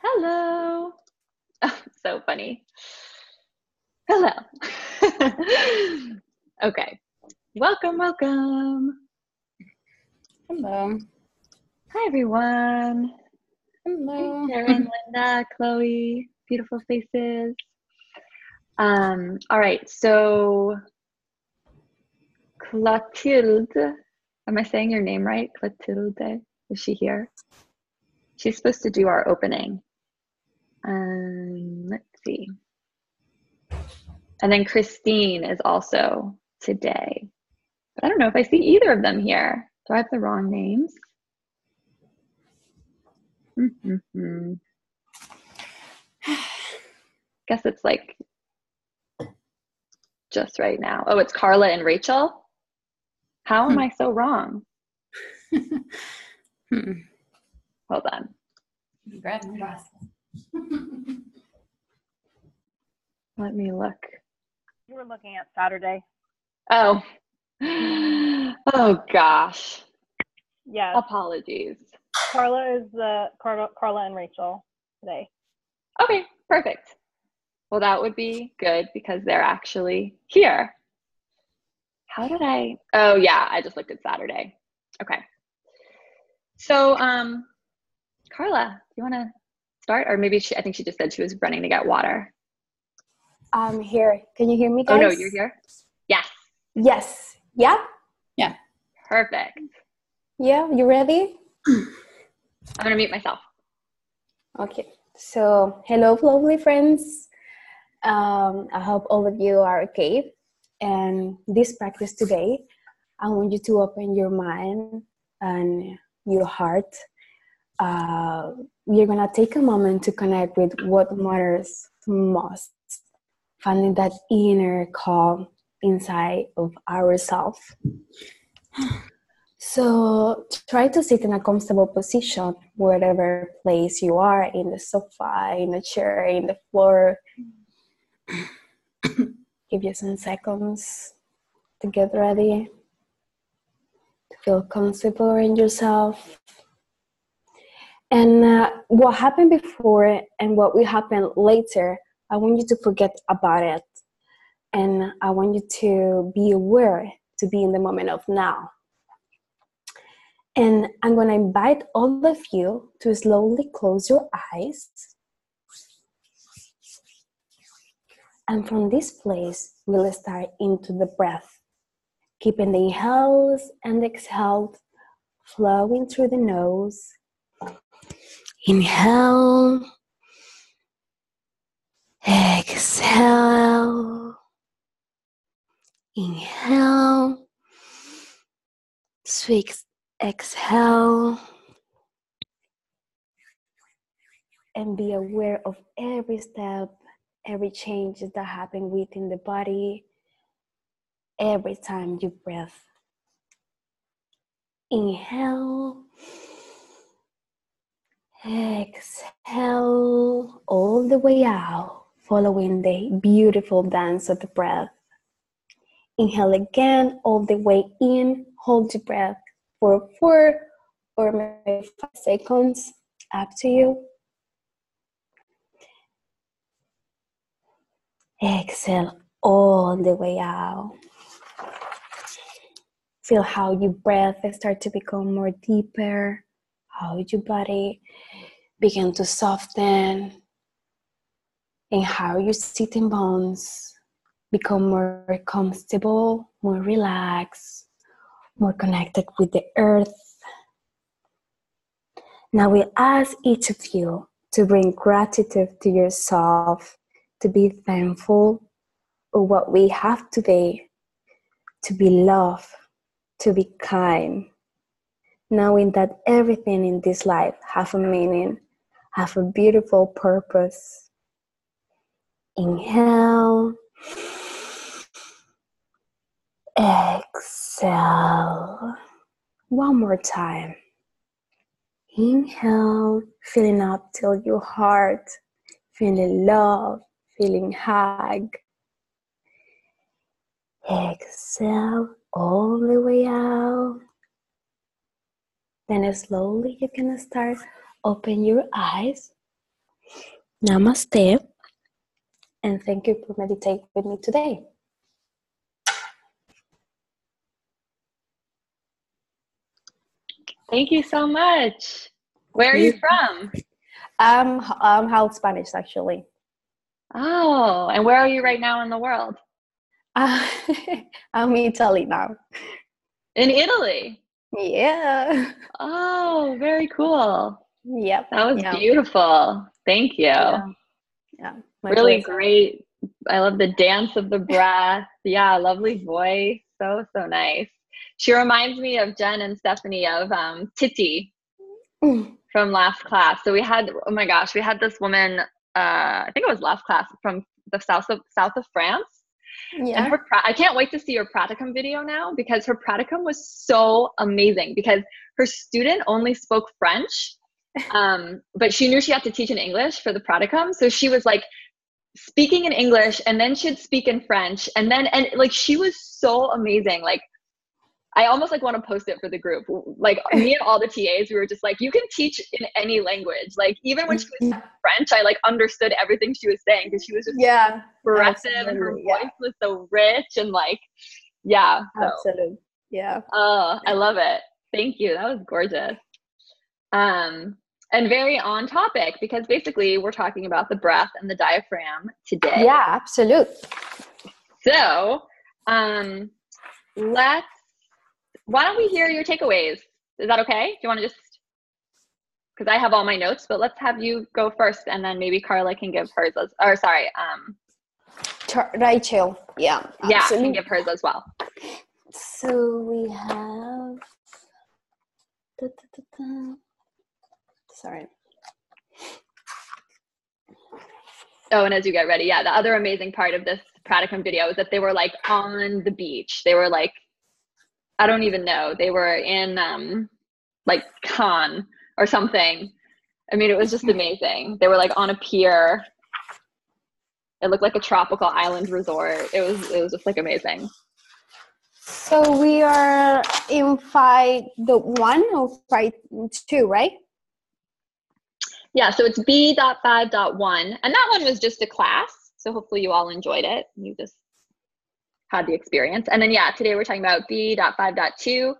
Hello. Oh, so funny. Hello. Okay. Welcome. Hello. Hi, everyone. Hello. Hey, Karen, Linda, Chloe, beautiful faces. All right. So Clotilde, am I saying your name right? Clotilde, is she here? She's supposed to do our opening. Let's see. And then Christine is also today. But I don't know if I see either of them here. Do I have the wrong names? Guess it's like just right now. Oh, it's Carla and Rachel? How am I so wrong? Hold on. Let me look. You were looking at Saturday. Oh. Oh gosh. Yes. Apologies. Carla is Carla and Rachel today. Okay, perfect. Well, that would be good because they're actually here. How did I? Oh yeah, I just looked at Saturday. Okay. So, Carla, do you want to start? Or maybe I think she just said she was running to get water. I'm here. Can you hear me, guys? Oh no, you're here? Yes. Yes. Yeah? Yeah. Perfect. Yeah, you ready? I'm going to mute myself. Okay. So, hello, lovely friends. I hope all of you are okay. And this practice today, I want you to open your mind and your heart. We're going to take a moment to connect with what matters most. Finding that inner calm inside of ourselves. So try to sit in a comfortable position, wherever place you are, in the sofa, in the chair, in the floor. Give you some seconds to get ready, to feel comfortable in yourself. And what happened before and what will happen later, I want you to forget about it. And I want you to be aware, to be in the moment of now. And I'm going to invite all of you to slowly close your eyes. And from this place, we'll start into the breath. Keeping the inhales and exhales flowing through the nose. Inhale. Exhale. Inhale. Sweet exhale. And be aware of every step, every change that happen within the body every time you breathe. Inhale. Exhale all the way out, following the beautiful dance of the breath. Inhale again, all the way in. Hold your breath for 4 or maybe 5 seconds, up to you. Exhale all the way out. Feel how your breath start to become more deeper, how your body begin to soften, and how your sitting bones become more comfortable, more relaxed, more connected with the earth. Now we ask each of you to bring gratitude to yourself, to be thankful for what we have today, to be loved, to be kind, knowing that everything in this life has a meaning, has a beautiful purpose. Inhale. Exhale. One more time. Inhale, filling up till your heart, feeling love, feeling hug. Exhale all the way out. Then slowly you can start open your eyes. Namaste. And thank you for meditating with me today. Thank you so much. Where are you from? I'm half Spanish, actually. Oh, and where are you right now in the world? I'm in Italy now. In Italy? Yeah. Oh, very cool. Yep. That was beautiful. Thank you. Yeah. Really great. I love the dance of the breath. Yeah, lovely voice. So nice. She reminds me of Jen and Stephanie of Titi from last class. So we had, oh my gosh, we had this woman, I think it was last class, from the south of France. Yeah. And I can't wait to see her practicum video now, because her practicum was so amazing, because her student only spoke French, but she knew she had to teach in English for the practicum. So she was like speaking in English, and then she'd speak in French, and like she was so amazing. Like I almost like want to post it for the group. Like me and all the TAs, we were just like, you can teach in any language. Like even when she was speaking French, I like understood everything she was saying, because she was just expressive, and her voice was so rich, and like, Absolutely. Yeah. Oh, I love it. Thank you. That was gorgeous. And very on topic, because basically we're talking about the breath and the diaphragm today. Yeah, absolutely. So, why don't we hear your takeaways? Is that okay? Do you want to just, because I have all my notes, but let's have you go first, and then maybe Carla can give hers Rachel. Yeah. Yeah, can give hers as well. So we have, sorry. Oh, and as you get ready, the other amazing part of this practicum video is that they were like on the beach. They were like, I don't even know. They were in like Cannes or something. I mean, it was just amazing. They were like on a pier. It looked like a tropical island resort. It was just like amazing. So we are in 5.1 or 5.2, right? Yeah, so it's B.5.1. And that one was just a class. So hopefully you all enjoyed it. You just had the experience. And then, today we're talking about B.5.2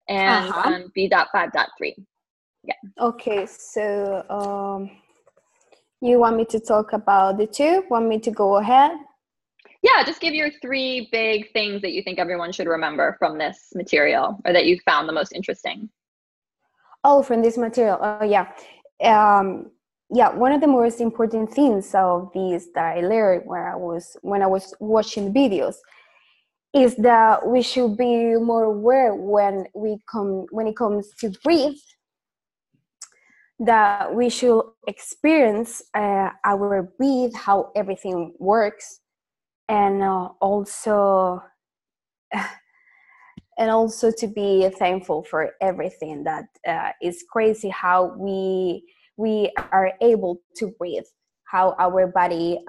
and B.5.3. Yeah. Okay, so you want me to talk about the two? Want me to go ahead? Yeah, just give your 3 big things that you think everyone should remember from this material, or that you found the most interesting. Oh, from this material. Oh, yeah. One of the most important things of these that I learned when I was watching videos is that we should be more aware when it comes to breathe, that we should experience our breathe, how everything works, and also to be thankful for everything. That is crazy how we are able to breathe, how our body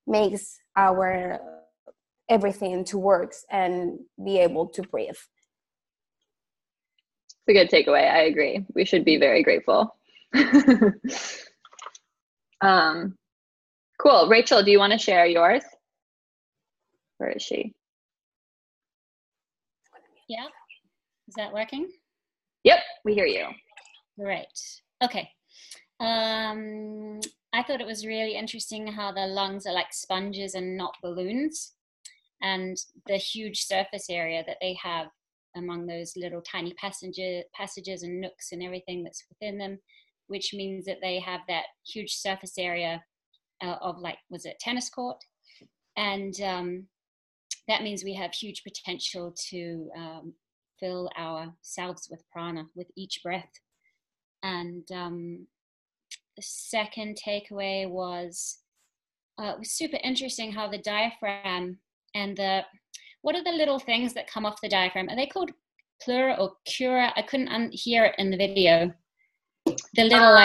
makes our everything to work and be able to breathe. It's a good takeaway. I agree. We should be very grateful. Cool. Rachel, do you want to share yours? Where is she? Yeah. Is that working? Yep, we hear you. Great. Okay. I thought it was really interesting how the lungs are like sponges and not balloons, and the huge surface area that they have among those little tiny passages and nooks and everything that's within them, which means that they have that huge surface area of like, was it tennis court? And that means we have huge potential to fill ourselves with prana with each breath. And the second takeaway was it was super interesting how the diaphragm and what are the little things that come off the diaphragm? Are they called pleura or cura? I couldn't hear it in the video. The little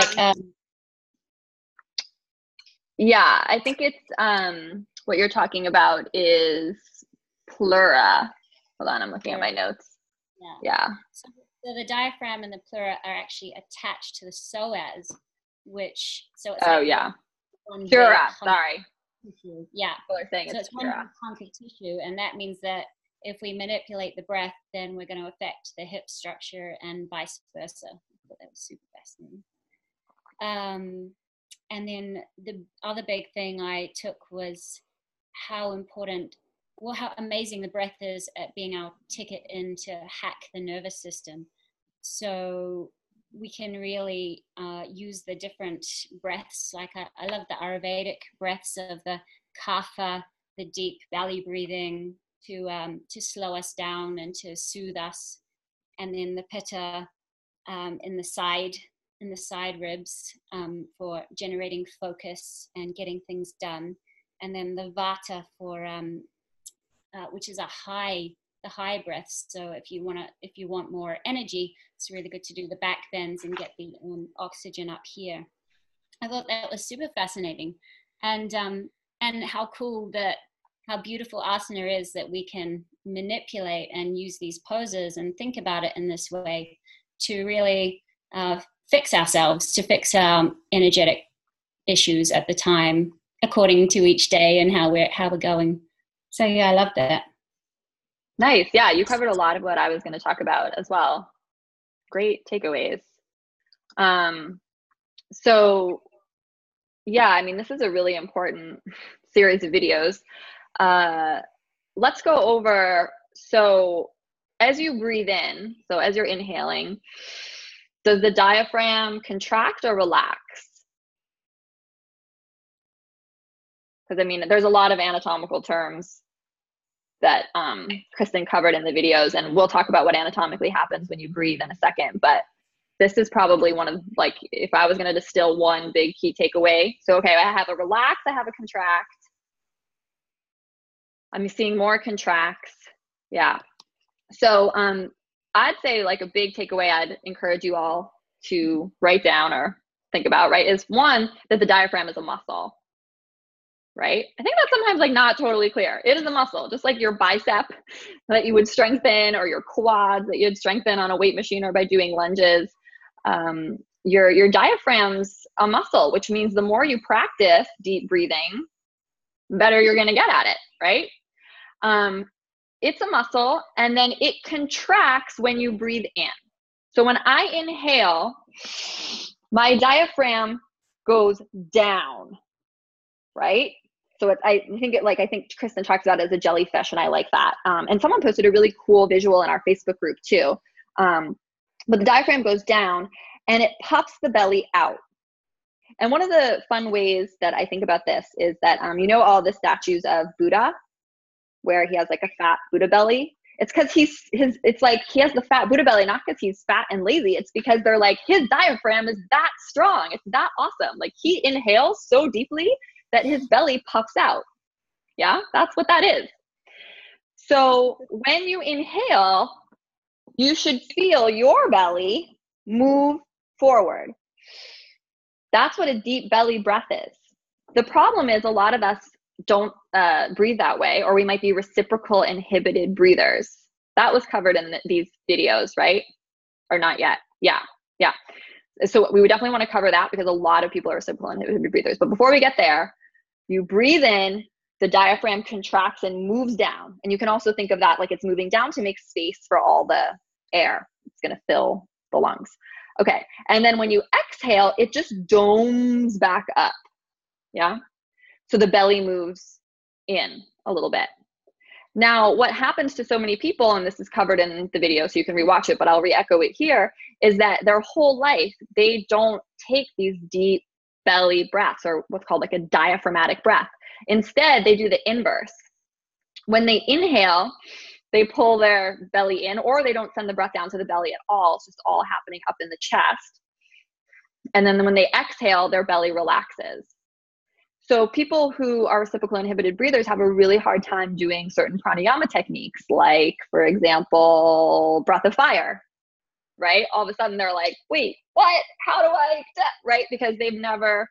yeah, I think it's what you're talking about is pleura. Hold on, I'm looking at my notes. Yeah. So the diaphragm and the pleura are actually attached to the psoas, which, so it's Oh, like yeah. one Cure big up, sorry. tissue. Yeah. People are saying So it's it's one cure big hunk of tissue, and that means that if we manipulate the breath, then we're going to affect the hip structure and vice versa. I thought that was super fascinating. And then the other big thing I took was how important, well, how amazing the breath is at being our ticket in to hack the nervous system. So we can really use the different breaths. Like I love the Ayurvedic breaths of the kapha, the deep belly breathing to slow us down and to soothe us, and then the pitta in the side ribs for generating focus and getting things done, and then the vata for which is the high breaths. So if you want more energy, it's really good to do the back bends and get the oxygen up here. I thought that was super fascinating, and how cool how beautiful asana is, that we can manipulate and use these poses and think about it in this way to really fix ourselves, to fix our energetic issues at the time, according to each day and how we're going. So yeah, I love that. Nice. Yeah, you covered a lot of what I was going to talk about as well. Great takeaways. So yeah, I mean, this is a really important series of videos. Let's go over, so as you breathe in, so as you're inhaling, does the diaphragm contract or relax? Because I mean, there's a lot of anatomical terms that Kristen covered in the videos, and we'll talk about what anatomically happens when you breathe in a second, but this is probably one of, like, if I was going to distill one big key takeaway. So, okay, I have a relax, I have a contract. I'm seeing more contracts. Yeah. So I'd say, like, a big takeaway I'd encourage you all to write down or think about, right, is one, that the diaphragm is a muscle, right? I think that's sometimes, like, not totally clear. It is a muscle, just like your bicep that you would strengthen, or your quads that you'd strengthen on a weight machine or by doing lunges. Your diaphragm's a muscle, which means the more you practice deep breathing, the better you're going to get at it, right? It's a muscle, and then it contracts when you breathe in. So when I inhale, my diaphragm goes down, right? So I think Kristen talks about it as a jellyfish, and I like that. And someone posted a really cool visual in our Facebook group too. But the diaphragm goes down and it puffs the belly out. And one of the fun ways that I think about this is that, all the statues of Buddha, where he has like a fat Buddha belly. It's because it's like he has the fat Buddha belly, not because he's fat and lazy. It's because they're like, his diaphragm is that strong. It's that awesome. Like, he inhales so deeply that his belly puffs out. Yeah, that's what that is. So when you inhale, you should feel your belly move forward. That's what a deep belly breath is. The problem is a lot of us don't breathe that way, or we might be reciprocal inhibited breathers. That was covered in these videos, right? Or not yet? Yeah. So we would definitely want to cover that, because a lot of people are reciprocal inhibited breathers. But before we get there, you breathe in, the diaphragm contracts and moves down. And you can also think of that like it's moving down to make space for all the air. It's going to fill the lungs. Okay. And then when you exhale, it just domes back up. Yeah. So the belly moves in a little bit. Now, what happens to so many people, and this is covered in the video, so you can rewatch it, but I'll re-echo it here, is that their whole life, they don't take these deep belly breaths, or what's called like a diaphragmatic breath. Instead, they do the inverse. When they inhale, they pull their belly in, or they don't send the breath down to the belly at all. It's just all happening up in the chest. And then when they exhale, their belly relaxes. So people who are reciprocal inhibited breathers have a really hard time doing certain pranayama techniques, like, for example, breath of fire, right? All of a sudden they're like, wait, what? How do I, right? Because they've never,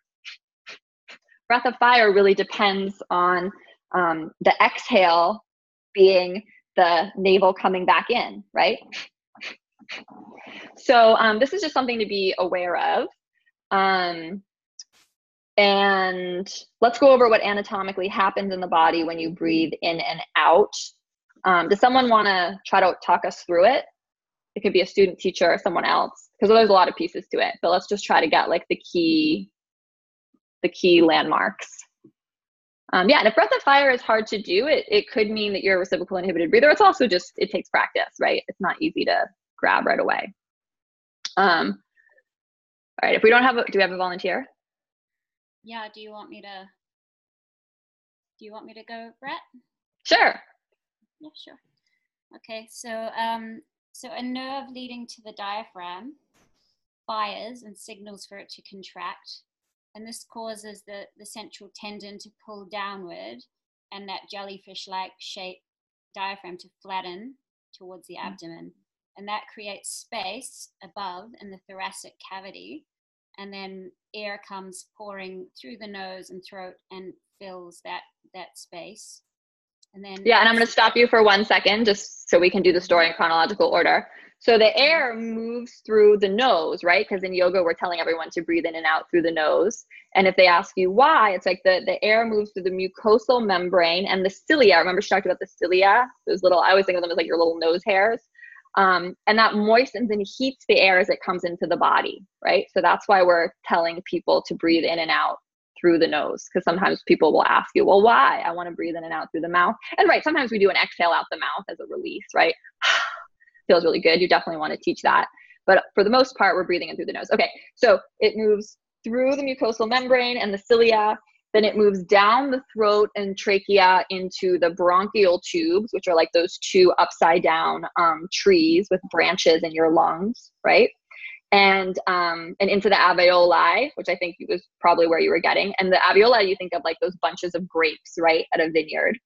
breath of fire really depends on the exhale being the navel coming back in, right? So this is just something to be aware of. And let's go over what anatomically happens in the body when you breathe in and out. Does someone want to try to talk us through it? It could be a student, teacher, or someone else, because there's a lot of pieces to it, but let's just try to get like the key landmarks. And if breath of fire is hard to do, it could mean that you're a reciprocal inhibited breather. It's also just, it takes practice, right? It's not easy to grab right away. All right, if we don't have do we have a volunteer? Yeah, do you want me to go, Brett? Sure. Yeah, sure. Okay, so so a nerve leading to the diaphragm fires and signals for it to contract, and this causes the central tendon to pull downward and that jellyfish-like shaped diaphragm to flatten towards the abdomen, and that creates space above in the thoracic cavity, and then air comes pouring through the nose and throat and fills that space. And then and I'm going to stop you for 1 second just so we can do the story in chronological order. So the air moves through the nose, right? Because in yoga, we're telling everyone to breathe in and out through the nose. And if they ask you why, it's like the air moves through the mucosal membrane and the cilia. Remember she talked about the cilia? Those little, I always think of them as like your little nose hairs. And that moistens and heats the air as it comes into the body, right? So that's why we're telling people to breathe in and out through the nose, because sometimes people will ask you, well, why? I want to breathe in and out through the mouth. And right, sometimes we do an exhale out the mouth as a release, right? Feels really good. You definitely want to teach that. But for the most part, we're breathing in through the nose. Okay, so it moves through the mucosal membrane and the cilia, then it moves down the throat and trachea into the bronchial tubes, which are like those two upside down trees with branches in your lungs, right? And into the alveoli, which I think was probably where you were getting. And the alveoli, you think of like those bunches of grapes, right, at a vineyard.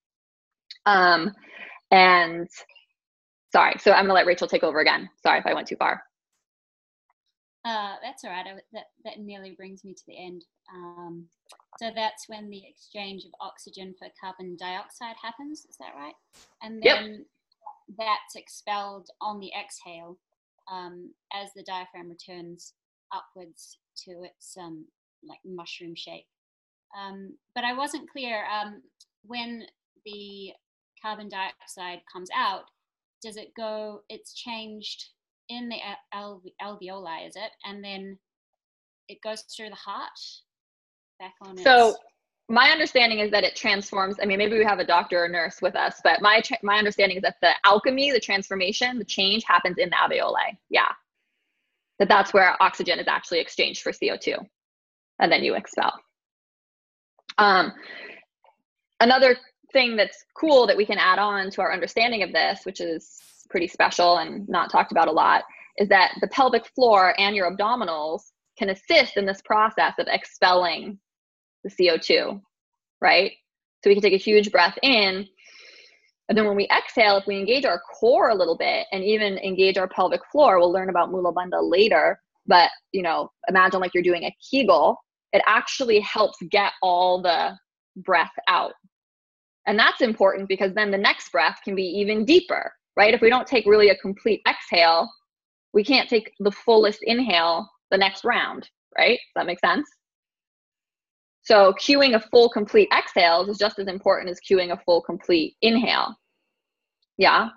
And sorry, so I'm gonna let Rachel take over again. Sorry if I went too far. That's all right. That nearly brings me to the end. So that's when the exchange of oxygen for carbon dioxide happens. Is that right? And then that's expelled on the exhale as the diaphragm returns upwards to its like mushroom shape. But I wasn't clear, when the carbon dioxide comes out, does it go, it's changed in the alveoli, is it? And then it goes through the heart back on So my understanding is that it transforms. I mean, maybe we have a doctor or nurse with us, but my understanding is that the alchemy, the transformation, the change happens in the alveoli. Yeah. That's where oxygen is actually exchanged for CO2 and then you expel. Another thing that's cool that we can add on to our understanding of this, which is pretty special and not talked about a lot, is that the pelvic floor and your abdominals can assist in this process of expelling the CO2, right? So we can take a huge breath in, and then when we exhale, if we engage our core a little bit and even engage our pelvic floor, we'll learn about Mula Bandha later, but you know, imagine like you're doing a Kegel, it actually helps get all the breath out. And that's important because then the next breath can be even deeper, right? If we don't take really a complete exhale, we can't take the fullest inhale the next round, right? Does that make sense? So cueing a full complete exhale is just as important as cueing a full complete inhale. Yeah.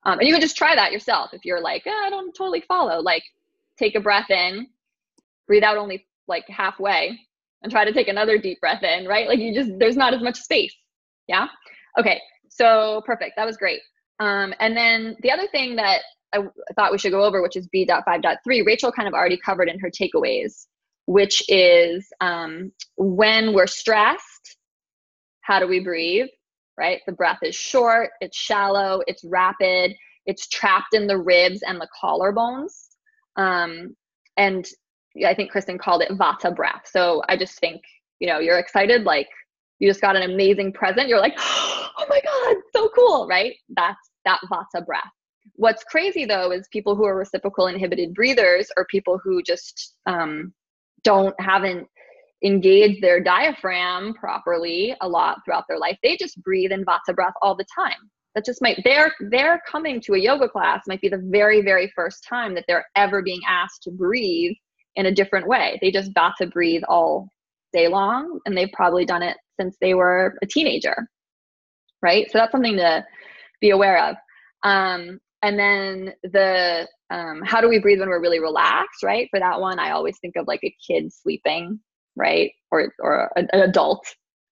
And you can just try that yourself. If you're like, I don't totally follow, like take a breath in, breathe out only like halfway and try to take another deep breath in, right? Like there's not as much space. Yeah. Okay. So perfect. That was great. And then the other thing that I thought we should go over, which is B.5.3, Rachel kind of already covered in her takeaways, which is when we're stressed, how do we breathe, right? The breath is short, it's shallow, it's rapid, it's trapped in the ribs and the collarbones. And I think Kristen called it Vata breath. So I just think, you know, you're excited, like you just got an amazing present. You're like, oh my God, so cool, right? That's that Vata breath. What's crazy though is people who are reciprocal inhibited breathers or people who just haven't engaged their diaphragm properly a lot throughout their life. They just breathe in Vata breath all the time. That just might, they're coming to a yoga class might be the very, very first time that they're ever being asked to breathe in a different way. They just got to breathe all day long, and they've probably done it since they were a teenager, right? So that's something to be aware of. And then the how do we breathe when we're really relaxed, right? For that one, I always think of like a kid sleeping, right? Or an adult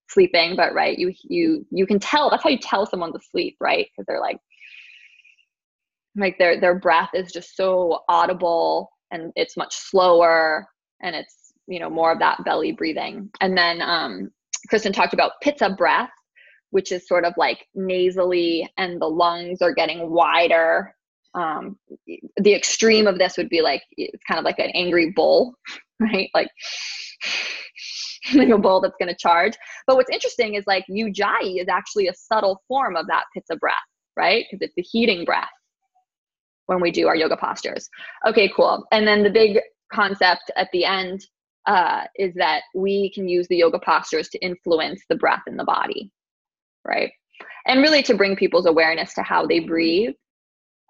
sleeping, but right, you can tell. That's how you tell someone's asleep, right? Because they're like their breath is just so audible, and it's much slower, and it's, you know, more of that belly breathing. And then Kristen talked about pitta breath, which is sort of like nasally, and the lungs are getting wider. The extreme of this would be like, it's kind of like an angry bull, right? Like a bull that's going to charge. But what's interesting is like Ujjayi is actually a subtle form of that pitta breath, right? Because it's the heating breath when we do our yoga postures. Okay, cool. And then the big concept at the end is that we can use the yoga postures to influence the breath in the body, right? And really to bring people's awareness to how they breathe.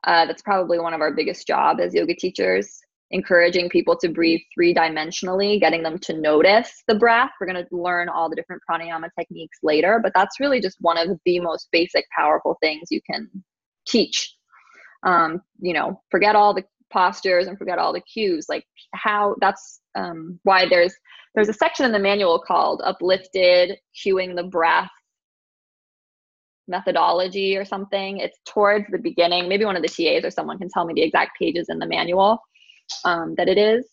That's probably one of our biggest jobs as yoga teachers, encouraging people to breathe 3-dimensionally, getting them to notice the breath. We're going to learn all the different pranayama techniques later, but that's really just one of the most basic, powerful things you can teach. You know, forget all the postures and forget all the cues, like how that's why there's a section in the manual called Uplifted Cueing the Breath Methodology or something. It's towards the beginning. Maybe one of the TAs or someone can tell me the exact pages in the manual that it is.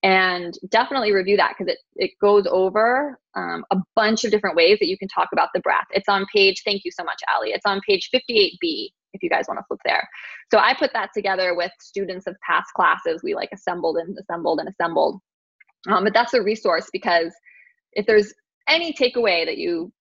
And definitely review that, because it goes over a bunch of different ways that you can talk about the breath. It's on page, thank you so much, Ali. It's on page 58B, if you guys want to flip there. So I put that together with students of past classes. We like assembled. But that's a resource, because if there's any takeaway that you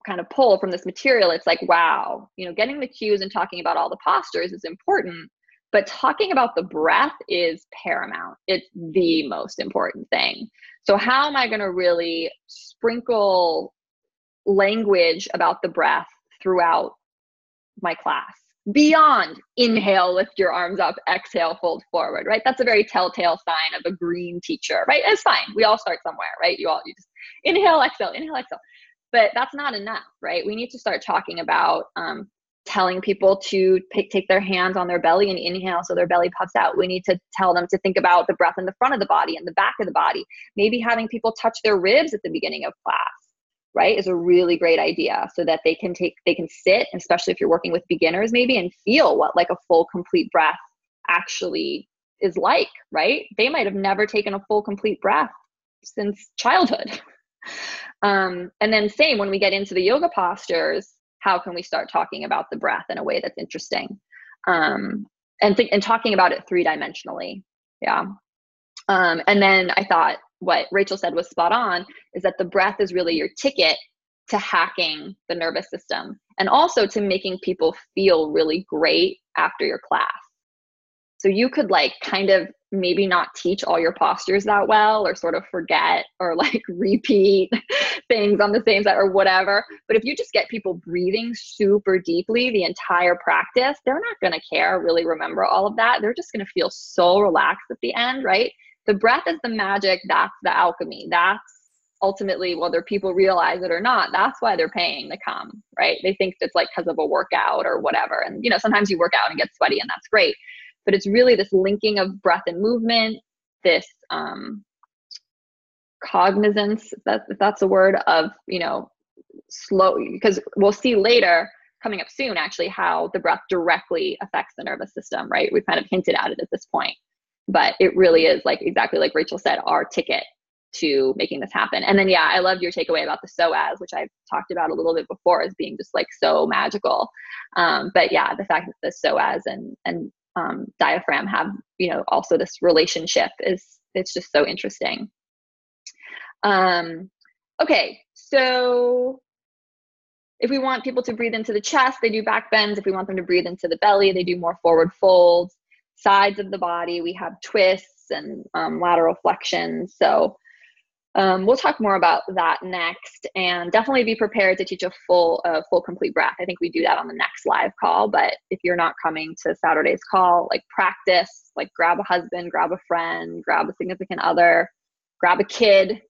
kind of pull from this material, it's like, wow, you know, getting the cues and talking about all the postures is important, but talking about the breath is paramount. It's the most important thing. So how am I going to really sprinkle language about the breath throughout my class? Beyond inhale, lift your arms up, exhale, fold forward, right? That's a very telltale sign of a green teacher, right? It's fine. We all start somewhere, right? You just inhale, exhale, inhale, exhale. But that's not enough, right? We need to start talking about telling people to take their hands on their belly and inhale so their belly puffs out. We need to tell them to think about the breath in the front of the body and the back of the body. Maybe having people touch their ribs at the beginning of class, right, is a really great idea, so that they can sit, especially if you're working with beginners maybe, and feel what like a full, complete breath actually is like, right? They might have never taken a full, complete breath since childhood. And then same, when we get into the yoga postures, how can we start talking about the breath in a way that's interesting? And talking about it 3-dimensionally. Yeah. And then I thought what Rachel said was spot on, is that the breath is really your ticket to hacking the nervous system, and also to making people feel really great after your class. So you could like kind of maybe not teach all your postures that well, or sort of forget, or like repeat things on the same side or whatever. But if you just get people breathing super deeply the entire practice, they're not going to care, really remember all of that. They're just going to feel so relaxed at the end, right? The breath is the magic. That's the alchemy. That's ultimately, whether people realize it or not, that's why they're paying to come, right? They think it's like because of a workout or whatever. And, you know, sometimes you work out and get sweaty, and that's great. But it's really this linking of breath and movement, this cognizance, if that's a word, of, you know, slow, because we'll see later, coming up soon actually, how the breath directly affects the nervous system, right? We've kind of hinted at it at this point, but it really is like, exactly like Rachel said, our ticket to making this happen. And then, yeah, I loved your takeaway about the psoas, which I've talked about a little bit before as being just like so magical. But yeah, the fact that the psoas and diaphragm have, you know, also this relationship it's just so interesting. Okay, so if we want people to breathe into the chest, they do back bends. If we want them to breathe into the belly, they do more forward folds. Sides of the body, we have twists and lateral flexions. So We'll talk more about that next, and definitely be prepared to teach a full complete breath. I think we do that on the next live call, but if you're not coming to Saturday's call, like practice, like grab a husband, grab a friend, grab a significant other, grab a kid,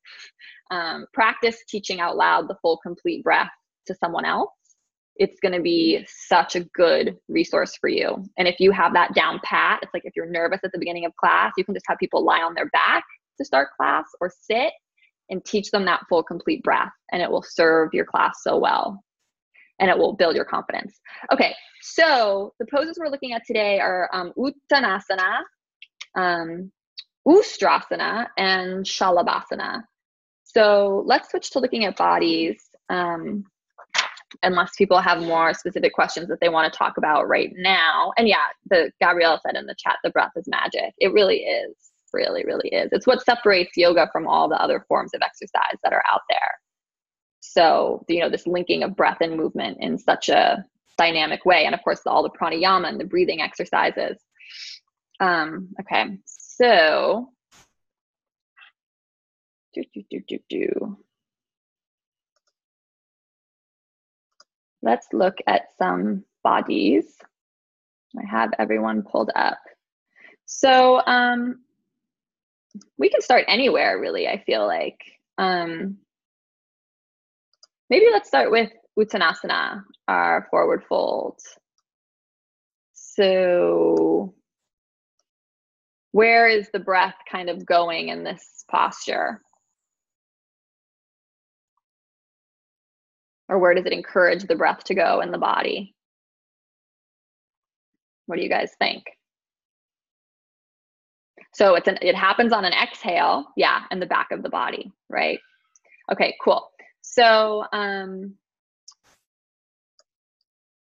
practice teaching out loud the full complete breath to someone else. It's going to be such a good resource for you. And if you have that down pat, it's like if you're nervous at the beginning of class, you can just have people lie on their back to start class or sit and teach them that full complete breath, and it will serve your class so well, and it will build your confidence. Okay, so the poses we're looking at today are Uttanasana, Ustrasana, and Salabasana. So let's switch to looking at bodies, unless people have more specific questions that they want to talk about right now. And yeah, Gabrielle said in the chat, the breath is magic. It really is. Really, really is. It's what separates yoga from all the other forms of exercise that are out there. So, this linking of breath and movement in such a dynamic way. And of course, all the pranayama and the breathing exercises. Okay, so let's look at some bodies. I have everyone pulled up. So, we can start anywhere, really, I feel like. Maybe let's start with Uttanasana, our forward fold. So where is the breath kind of going in this posture? Or where does it encourage the breath to go in the body? What do you guys think? So it happens on an exhale, yeah, in the back of the body, right? Okay, cool. So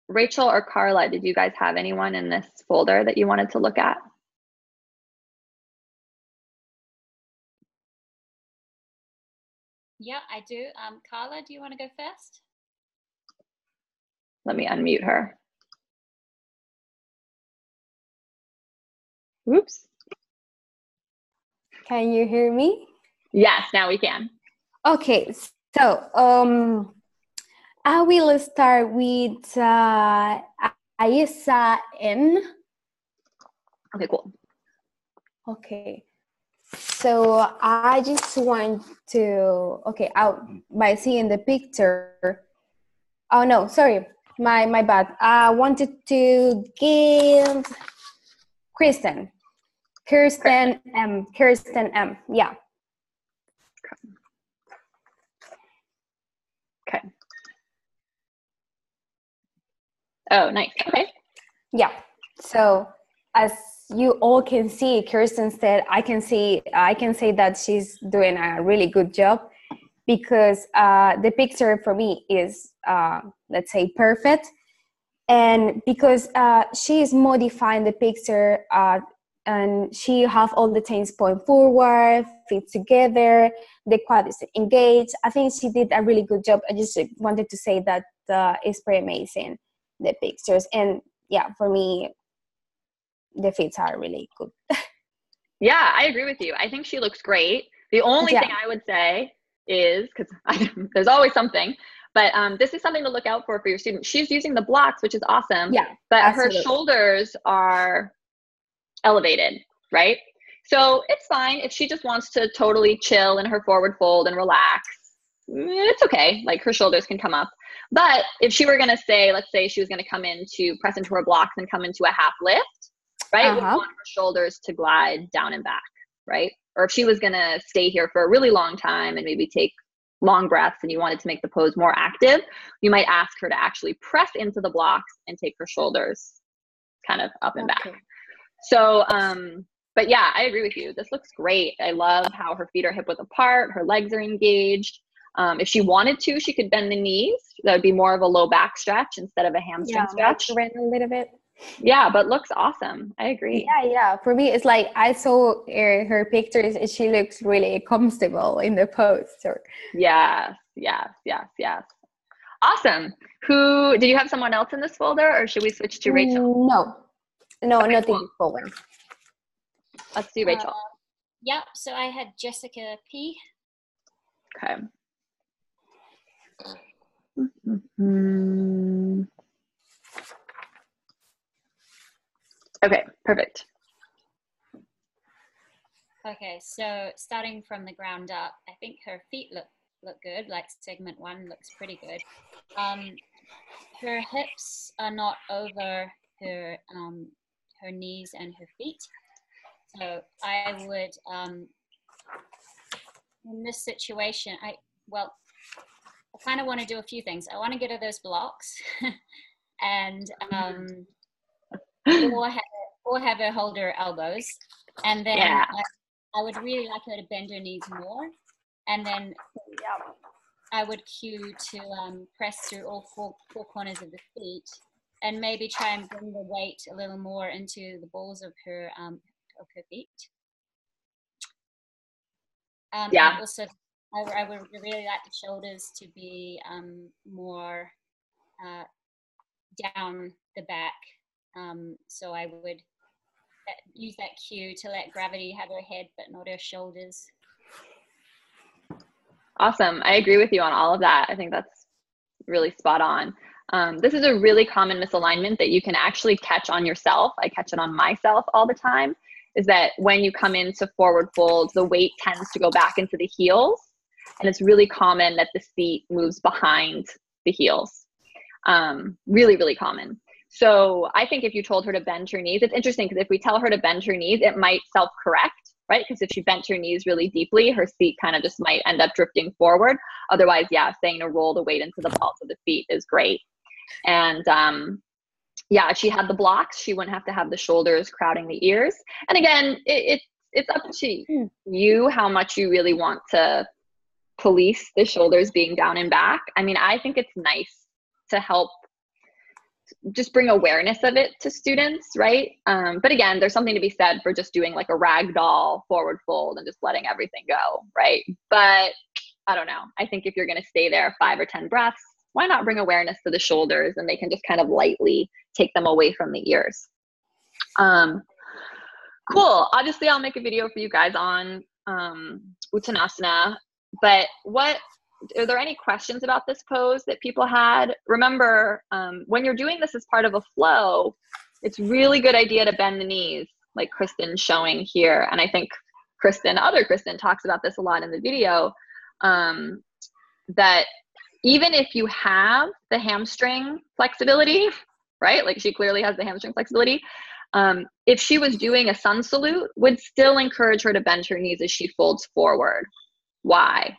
Rachel or Carla, did you guys have anyone in this folder that you wanted to look at? Yeah, I do. Carla, do you want to go first? Let me unmute her. Oops. Can you hear me? Yes, now we can. Okay, so I will start with Ayesa N. Okay, cool. Okay, so I just want to, by seeing the picture, oh no, sorry, my bad. I wanted to give Kirsten M, yeah. Okay. Oh, nice. Okay. Yeah. So as you all can see, Kirsten said, I can say that she's doing a really good job, because the picture for me is, let's say, perfect. And because she is modifying the picture, and she have all the things point forward, feet together, the quad is engaged. I think she did a really good job. I just wanted to say that it's pretty amazing, the pictures. And yeah, for me, the feet are really good. Yeah, I agree with you. I think she looks great. The only thing I would say is, because there's always something, but this is something to look out for your student. She's using the blocks, which is awesome. Yeah, but absolutely. Her shoulders are elevated, right? So it's fine if she just wants to totally chill in her forward fold and relax. It's okay. Like, her shoulders can come up. But if she were going to say, let's say she was going to come into, press into her blocks and come into a half lift, right? We want her shoulders to glide down and back, right? Or if she was going to stay here for a really long time and maybe take long breaths and you wanted to make the pose more active, you might ask her to actually press into the blocks and take her shoulders kind of up and back. So, but yeah, I agree with you. This looks great. I love how her feet are hip width apart. Her legs are engaged. If she wanted to, she could bend the knees. That would be more of a low back stretch instead of a hamstring stretch. Around a little bit. Yeah, but looks awesome. I agree. Yeah. For me, it's like I saw her pictures and she looks really comfortable in the pose. Yes. Awesome. Do you have someone else in this folder, or should we switch to Rachel? No, okay, nothing forward. Let's do Rachel. Yep. So I had Jessica P. Okay. Mm-hmm. Okay, perfect. Okay, so starting from the ground up, I think her feet look good. Like segment 1 looks pretty good. Her hips are not over her her knees and her feet. So I would, in this situation, I kind of want to do a few things. I want to get her those blocks, and or have her hold her elbows, and then I would really like her to bend her knees more, and then I would cue to press through all four corners of the feet, and maybe try and bring the weight a little more into the balls of her feet. And also, I would really like the shoulders to be more down the back. So I would use that cue to let gravity have her head, but not her shoulders. Awesome. I agree with you on all of that. I think that's really spot on. This is a really common misalignment that you can actually catch on yourself. I catch it on myself all the time, is that when you come into forward fold, the weight tends to go back into the heels. And it's really common that the seat moves behind the heels. Really, really common. So I think if you told her to bend her knees, it's interesting because if we tell her to bend her knees, it might self-correct, right? Because if she bent her knees really deeply, her seat kind of just might end up drifting forward. Otherwise, saying to roll the weight into the balls of the feet is great. And if she had the blocks, she wouldn't have to have the shoulders crowding the ears. And again, it's up to you how much you really want to police the shoulders being down and back. I mean, I think it's nice to help just bring awareness of it to students, right? But again, there's something to be said for just doing like a ragdoll forward fold and just letting everything go, right? But I don't know. I think if you're going to stay there 5 or 10 breaths, why not bring awareness to the shoulders, and they can just kind of lightly take them away from the ears. Cool. Obviously, I'll make a video for you guys on Uttanasana, but are there any questions about this pose that people had? Remember, when you're doing this as part of a flow, it's really good idea to bend the knees, like Kristin's showing here. And I think other Kristin talks about this a lot in the video, that even if you have the hamstring flexibility, right? Like she clearly has the hamstring flexibility. If she was doing a sun salute, would still encourage her to bend her knees as she folds forward. Why?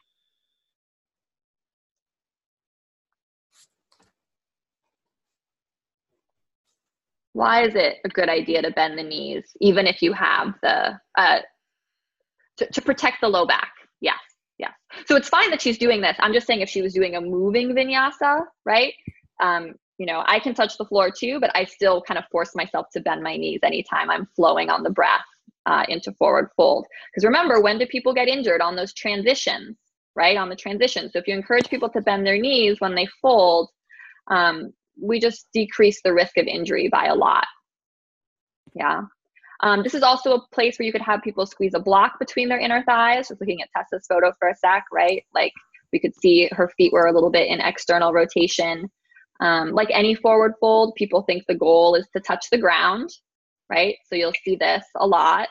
Why is it a good idea to bend the knees, even if you have the, to protect the low back? Yes. So it's fine that she's doing this. I'm just saying if she was doing a moving vinyasa, right? I can touch the floor too, but I still kind of force myself to bend my knees anytime I'm flowing on the breath into forward fold. Because remember, when do people get injured? On those transitions, right? On the transitions. So if you encourage people to bend their knees when they fold, we just decrease the risk of injury by a lot. Yeah. This is also a place where you could have people squeeze a block between their inner thighs. Just looking at Tessa's photo for a sec, right? Like we could see her feet were a little bit in external rotation. Like any forward fold, people think the goal is to touch the ground, right? So you'll see this a lot,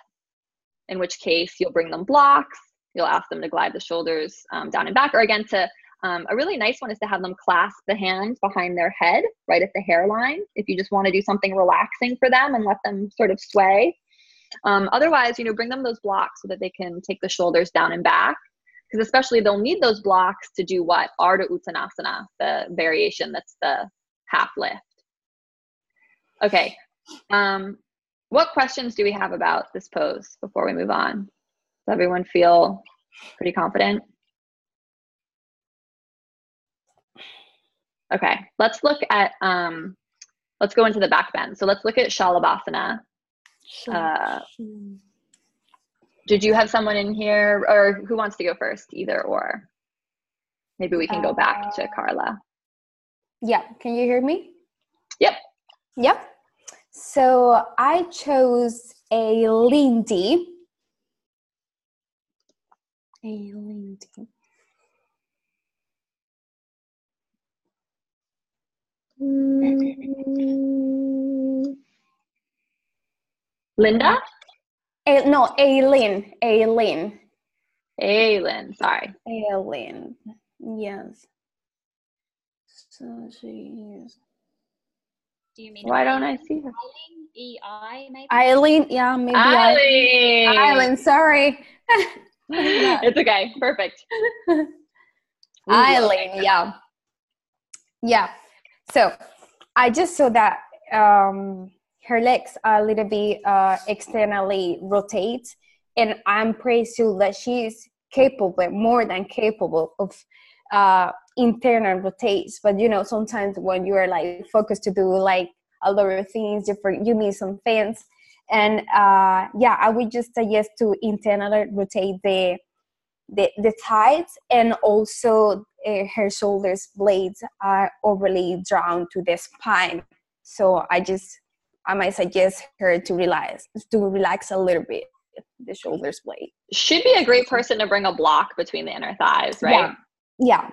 in which case you'll bring them blocks. You'll ask them to glide the shoulders down and back, or again, a really nice one is to have them clasp the hands behind their head, right at the hairline, if you just want to do something relaxing for them and let them sort of sway. Otherwise, bring them those blocks so that they can take the shoulders down and back, because especially they'll need those blocks to do what? Ardha Uttanasana, the variation that's the half lift. Okay. What questions do we have about this pose before we move on? Does everyone feel pretty confident? Okay, let's look at, let's go into the back bend. So let's look at Salabasana. Did you have someone in here, or who wants to go first, either or? Maybe we can go back to Carla. Yeah, can you hear me? Yep. So I chose a Lindy. Linda? No, Aileen. Aileen. Aileen, sorry. Aileen. Yes. So she is. Do you mean Why don't I see her? E-I maybe? Eileen, yeah, maybe Eileen. Eileen, sorry. It's okay. Perfect. Eileen, yeah. Yeah. So I just saw that her legs a little bit externally rotate, and I'm pretty sure that she is capable, more than capable of internal rotates. But you know, sometimes when you are like focused to do like a lot of things different, you need some things. And yeah, I would just suggest to internally rotate the thighs, and also her shoulders blades are overly drawn to the spine. So I might suggest her to relax a little bit the shoulders blade. She'd be a great person to bring a block between the inner thighs, right? Yeah.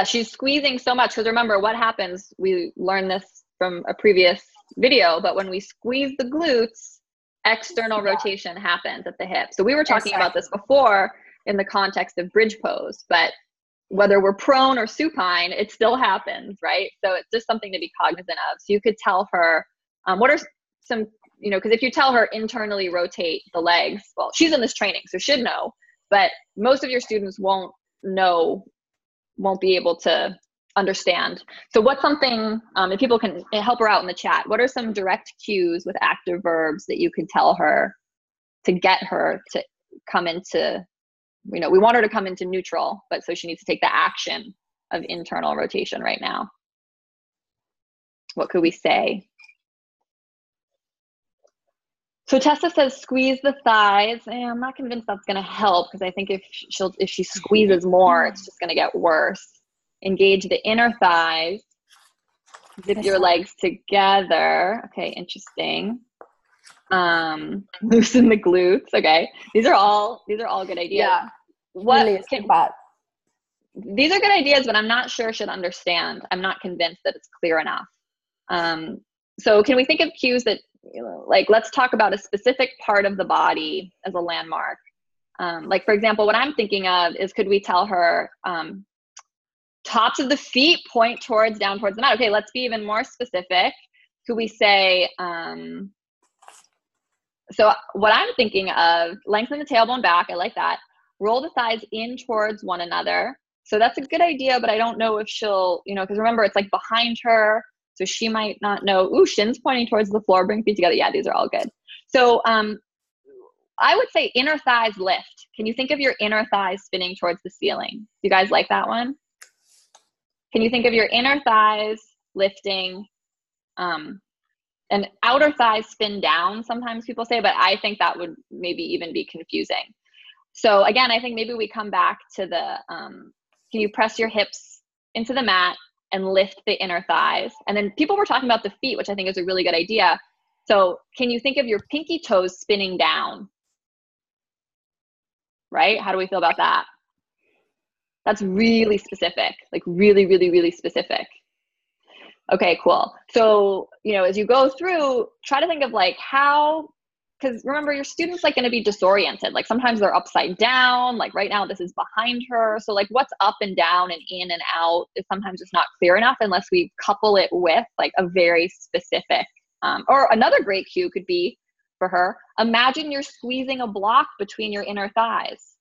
She's squeezing so much, because remember what happens, we learned this from a previous video, but when we squeeze the glutes, external rotation happens at the hip. So we were talking about this before in the context of bridge pose, but whether we're prone or supine, it still happens, right? So it's just something to be cognizant of. So you could tell her, what are some, you know, because if you tell her internally rotate the legs, well, she's in this training, so should know, but most of your students won't be able to understand. So what's something, if people can help her out in the chat, what are some direct cues with active verbs that you could tell her to get her to come into, you know, we want her to come into neutral, but so she needs to take the action of internal rotation right now. What could we say? So Tessa says, squeeze the thighs. I'm not convinced that's going to help, because I think if she squeezes more, it's just going to get worse. Engage the inner thighs. Zip your legs together. Okay, interesting. Loosen the glutes. Okay, these are all good ideas. Yeah. These are good ideas, but I'm not sure she'll understand. I'm not convinced that it's clear enough. So can we think of cues that, you know, like, let's talk about a specific part of the body as a landmark. Like, for example, what I'm thinking of is, could we tell her tops of the feet point down towards the mat? Okay, let's be even more specific. Could we say, so what I'm thinking of, lengthen the tailbone back. I like that. Roll the thighs in towards one another. So that's a good idea, but I don't know if she'll, you know, because remember, it's like behind her. So she might not know, ooh, shins pointing towards the floor, bring feet together. Yeah, these are all good. So I would say inner thighs lift. Can you think of your inner thighs spinning towards the ceiling? Do you guys like that one? Can you think of your inner thighs lifting, and outer thighs spin down, sometimes people say, but I think that would maybe even be confusing. So again, I think maybe we come back to the, can you press your hips into the mat and lift the inner thighs? And then people were talking about the feet, which I think is a really good idea. So can you think of your pinky toes spinning down? Right? How do we feel about that? That's really specific, like really, really, really specific. Okay, cool. So, you know, as you go through, try to think of like how, because remember, your students like going to be disoriented. Like sometimes they're upside down, like right now this is behind her. So like what's up and down and in and out is sometimes just not clear enough unless we couple it with like a very specific, or another great cue could be for her, imagine you're squeezing a block between your inner thighs.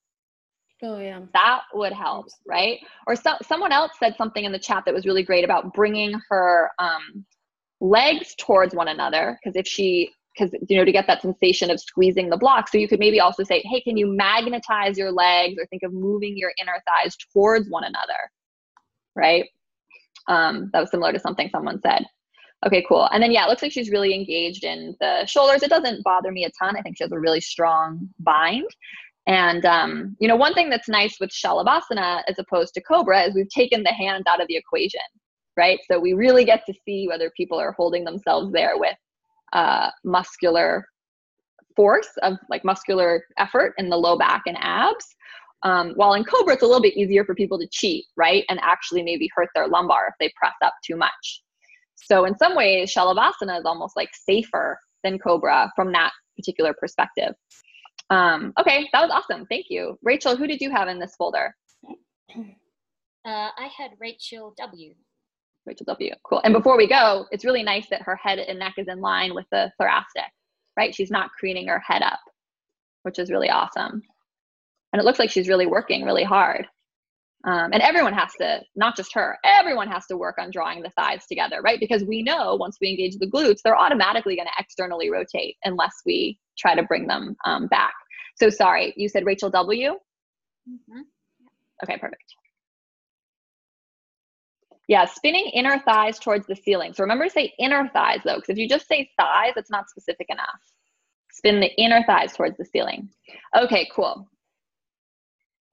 Oh yeah. That would help, right? Or someone else said something in the chat that was really great about bringing her legs towards one another, because you know, to get that sensation of squeezing the block. So you could maybe also say, hey, can you magnetize your legs, or think of moving your inner thighs towards one another, right? That was similar to something someone said. Okay, cool. And then, yeah, it looks like she's really engaged in the shoulders. It doesn't bother me a ton. I think she has a really strong bind. And, you know, one thing that's nice with Salabasana as opposed to Cobra is we've taken the hands out of the equation, right? So we really get to see whether people are holding themselves there with muscular force of like muscular effort in the low back and abs. While in Cobra, it's a little bit easier for people to cheat, right? And actually maybe hurt their lumbar if they press up too much. So in some ways, Salabasana is almost like safer than Cobra from that particular perspective. Okay, that was awesome. Thank you. Rachel, who did you have in this folder? I had Rachel W. Rachel W. Cool. And before we go, it's really nice that her head and neck is in line with the thoracic, right? She's not craning her head up, which is really awesome. And it looks like she's really working really hard. And everyone has to, not just her, everyone has to work on drawing the thighs together, right? Because we know once we engage the glutes, they're automatically going to externally rotate unless we try to bring them back. So sorry, you said Rachel W? Mm-hmm. Okay, perfect. Yeah, spinning inner thighs towards the ceiling. So remember to say inner thighs though, because if you just say thighs, it's not specific enough. Spin the inner thighs towards the ceiling. Okay, cool.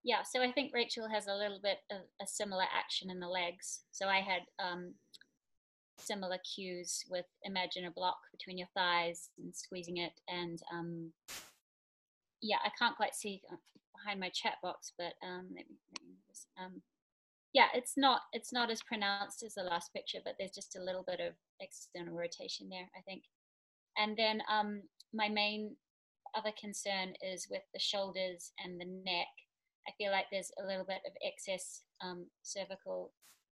Yeah, so I think Rachel has a little bit of a similar action in the legs. So I had similar cues with imagine a block between your thighs and squeezing it. And yeah, I can't quite see behind my chat box, but yeah, it's not as pronounced as the last picture, but there's just a little bit of external rotation there, I think. And then my main other concern is with the shoulders and the neck. I feel like there's a little bit of excess cervical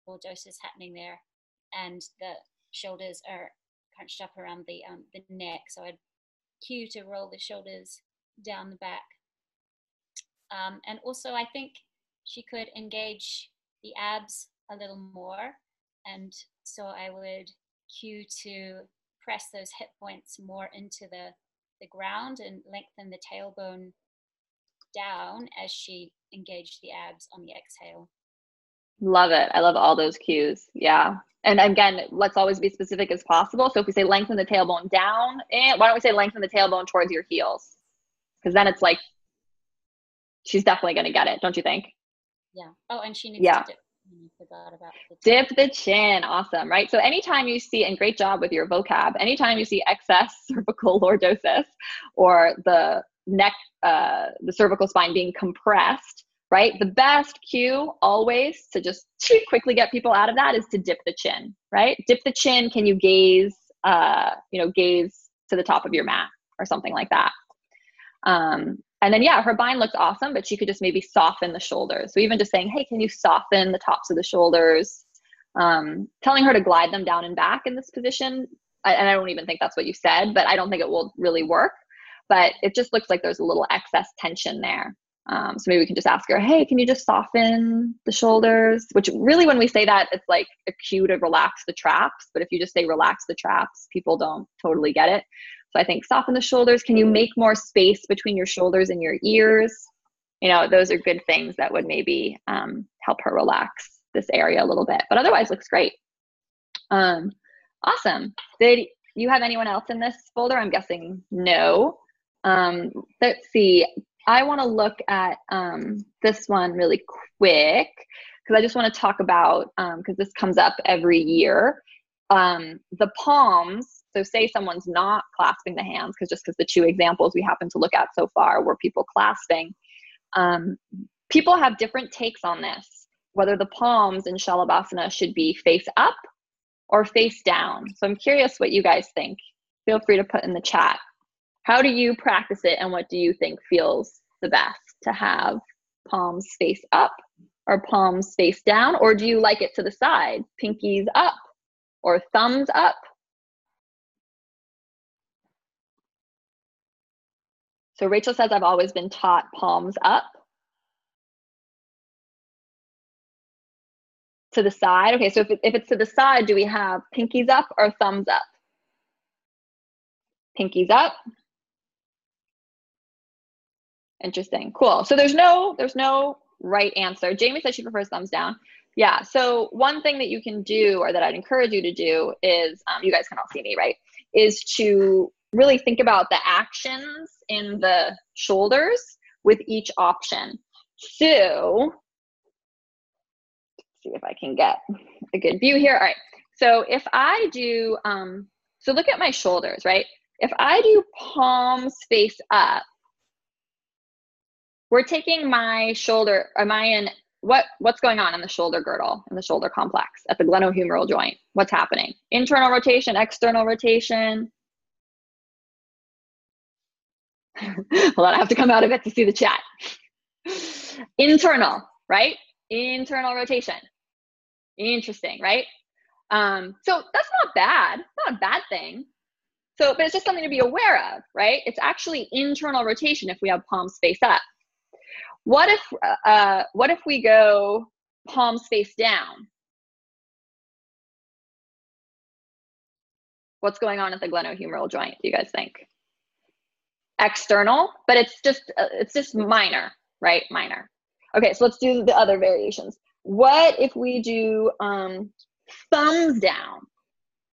lordosis happening there, and the shoulders are crunched up around the neck. So I'd cue to roll the shoulders down the back. And also I think she could engage the abs a little more. And so I would cue to press those hip points more into the ground and lengthen the tailbone down as she engaged the abs on the exhale. Love it. I love all those cues. Yeah. And again, let's always be specific as possible. So if we say lengthen the tailbone down, and why don't we say lengthen the tailbone towards your heels? Because then it's like, she's definitely going to get it. Don't you think? Yeah. Oh, and she needs to dip. I forgot about dip the chin. Awesome. Right. So anytime you see, and great job with your vocab, anytime you see excess cervical lordosis or the neck, the cervical spine being compressed, right? The best cue always to just quickly get people out of that is to dip the chin, right? Dip the chin. Can you gaze, gaze to the top of your mat or something like that? And then, yeah, her bind looks awesome, but she could just maybe soften the shoulders. So even just saying, hey, can you soften the tops of the shoulders? Telling her to glide them down and back in this position. And I don't even think that's what you said, but I don't think it will really work. But it just looks like there's a little excess tension there. So maybe we can just ask her, hey, can you just soften the shoulders? Which really, when we say that, it's like a cue to relax the traps. But if you just say relax the traps, people don't totally get it. So I think soften the shoulders. Can you make more space between your shoulders and your ears? You know, those are good things that would maybe help her relax this area a little bit. But otherwise, looks great. Awesome. Did you have anyone else in this folder? I'm guessing no. Let's see. I want to look at this one really quick because I just want to talk about, because this comes up every year, the palms. So say someone's not clasping the hands, because the two examples we happen to look at so far were people clasping. People have different takes on this, whether the palms in Salabasana should be face up or face down. So I'm curious what you guys think. Feel free to put in the chat. How do you practice it, and what do you think feels the best? To have palms face up or palms face down? Or do you like it to the side, pinkies up or thumbs up? So Rachel says, I've always been taught palms up. To the side. Okay, so if it's to the side, do we have pinkies up or thumbs up? Pinkies up. Interesting. Cool. So there's no right answer. Jamie said she prefers thumbs down. Yeah. So one thing that you can do, or that I'd encourage you to do, is you guys can all see me, right? Is to really think about the actions in the shoulders with each option. So let's see if I can get a good view here. All right. So if I do, so look at my shoulders, right? If I do palms face up, we're taking my shoulder, am I in what's going on in the shoulder girdle, in the shoulder complex, at the glenohumeral joint? What's happening? Internal rotation, external rotation. Hold on, I have to come out of it to see the chat. Internal, right? Internal rotation. Interesting, right? So that's not bad. It's not a bad thing. So, but it's just something to be aware of, right? It's actually internal rotation if we have palms face up. What if we go palms face down? What's going on at the glenohumeral joint, do you guys think? External, but it's just minor, right? Minor. Okay, so let's do the other variations. What if we do thumbs down?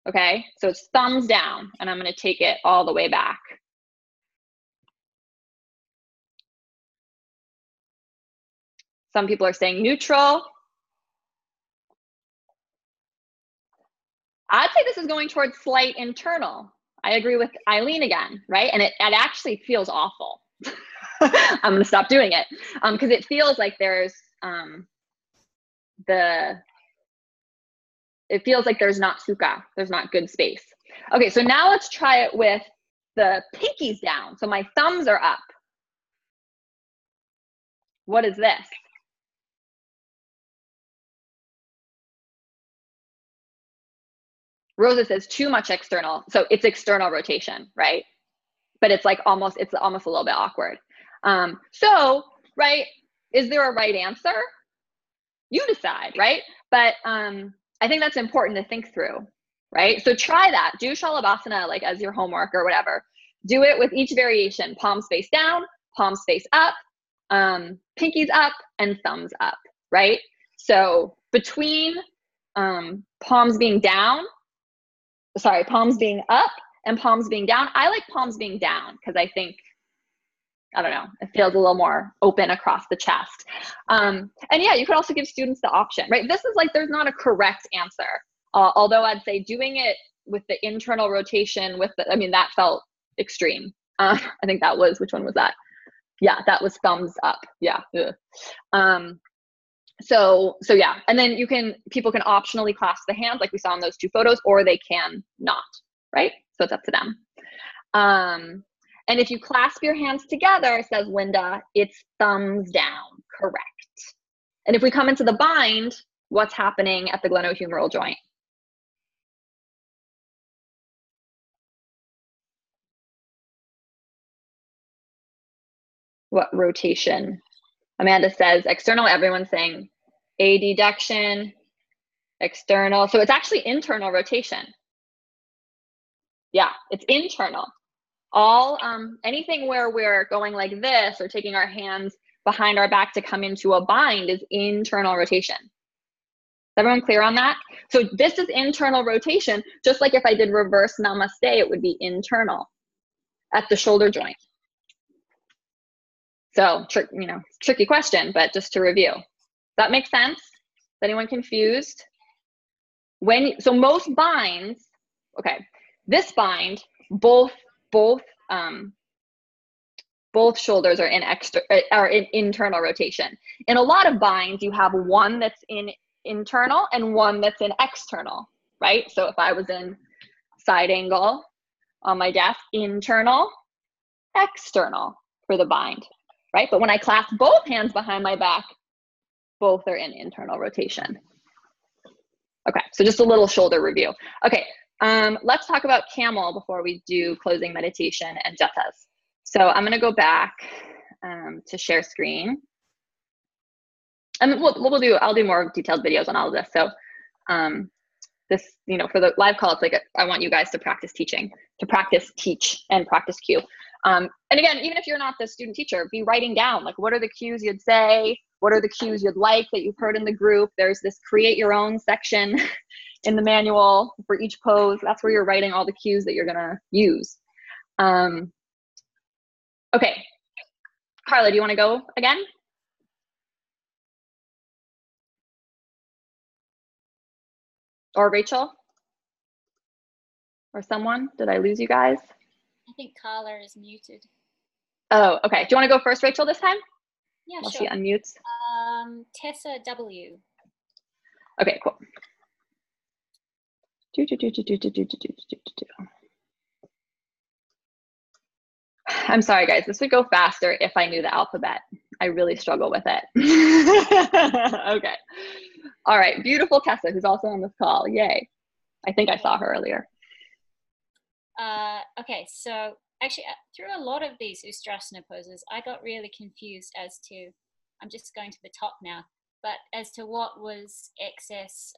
Okay, so it's thumbs down, and I'm going to take it all the way back. Some people are saying neutral. I'd say this is going towards slight internal. I agree with Eileen again, right? And it actually feels awful. I'm going to stop doing it because it feels like there's it feels like there's not sukha, there's not good space. Okay, so now let's try it with the pinkies down. So my thumbs are up. What is this? Rosa says too much external. So it's external rotation, right? But it's like almost a little bit awkward. So, right, is there a right answer? You decide, right? But I think that's important to think through, right? So try that. Do Salabasana like as your homework or whatever. Do it with each variation. Palms face down, palms face up, pinkies up, and thumbs up, right? So between palms being up and palms being down, I like palms being down because I think, I don't know, it feels a little more open across the chest. And yeah, you could also give students the option, right? This is like, there's not a correct answer. Although I'd say doing it with the internal rotation that felt extreme. I think that was, which one was that? Yeah, that was thumbs up. Yeah. So yeah. And then people can optionally clasp the hands like we saw in those two photos, or they can not, right? So it's up to them. And if you clasp your hands together, says Linda, it's thumbs down, correct. And if we come into the bind, what's happening at the glenohumeral joint? What rotation? Amanda says external, everyone's saying adduction, external. So it's actually internal rotation. Yeah, it's internal. All anything where we're going like this or taking our hands behind our back to come into a bind is internal rotation. Is everyone clear on that? So this is internal rotation, just like if I did reverse namaste, it would be internal at the shoulder joint. So, tricky question, but just to review. Does that make sense? Is anyone confused? So most binds, okay, this bind, both shoulders are in internal rotation. In a lot of binds, you have one that's in internal and one that's in external, right? So if I was in side angle on my desk, internal, external for the bind, right? But when I clasp both hands behind my back, both are in internal rotation. Okay, so just a little shoulder review. Okay, let's talk about camel before we do closing meditation and jatas. So I'm gonna go back to share screen. And I'll do more detailed videos on all of this. So this, for the live call, it's like, I want you guys to practice teaching, teach, and practice cue. And again, even if you're not the student teacher, be writing down, like, what are the cues you'd say? What are the cues you'd like that you've heard in the group? There's this create your own section in the manual for each pose. That's where you're writing all the cues that you're gonna use. Okay, Carla, do you wanna go again? Or Rachel? Or someone? Did I lose you guys? I think Carla is muted. Oh, okay. Do you want to go first, Rachel, this time? Yeah, While sure. she unmutes. Tessa W. Okay, cool. I'm sorry, guys. This would go faster if I knew the alphabet. I really struggle with it. Okay. All right. Beautiful Tessa, who's also on this call. Yay. I think I saw her earlier. Okay, so actually through a lot of these Ustrasana poses, I got really confused as to, I'm just going to the top now, but as to what was excess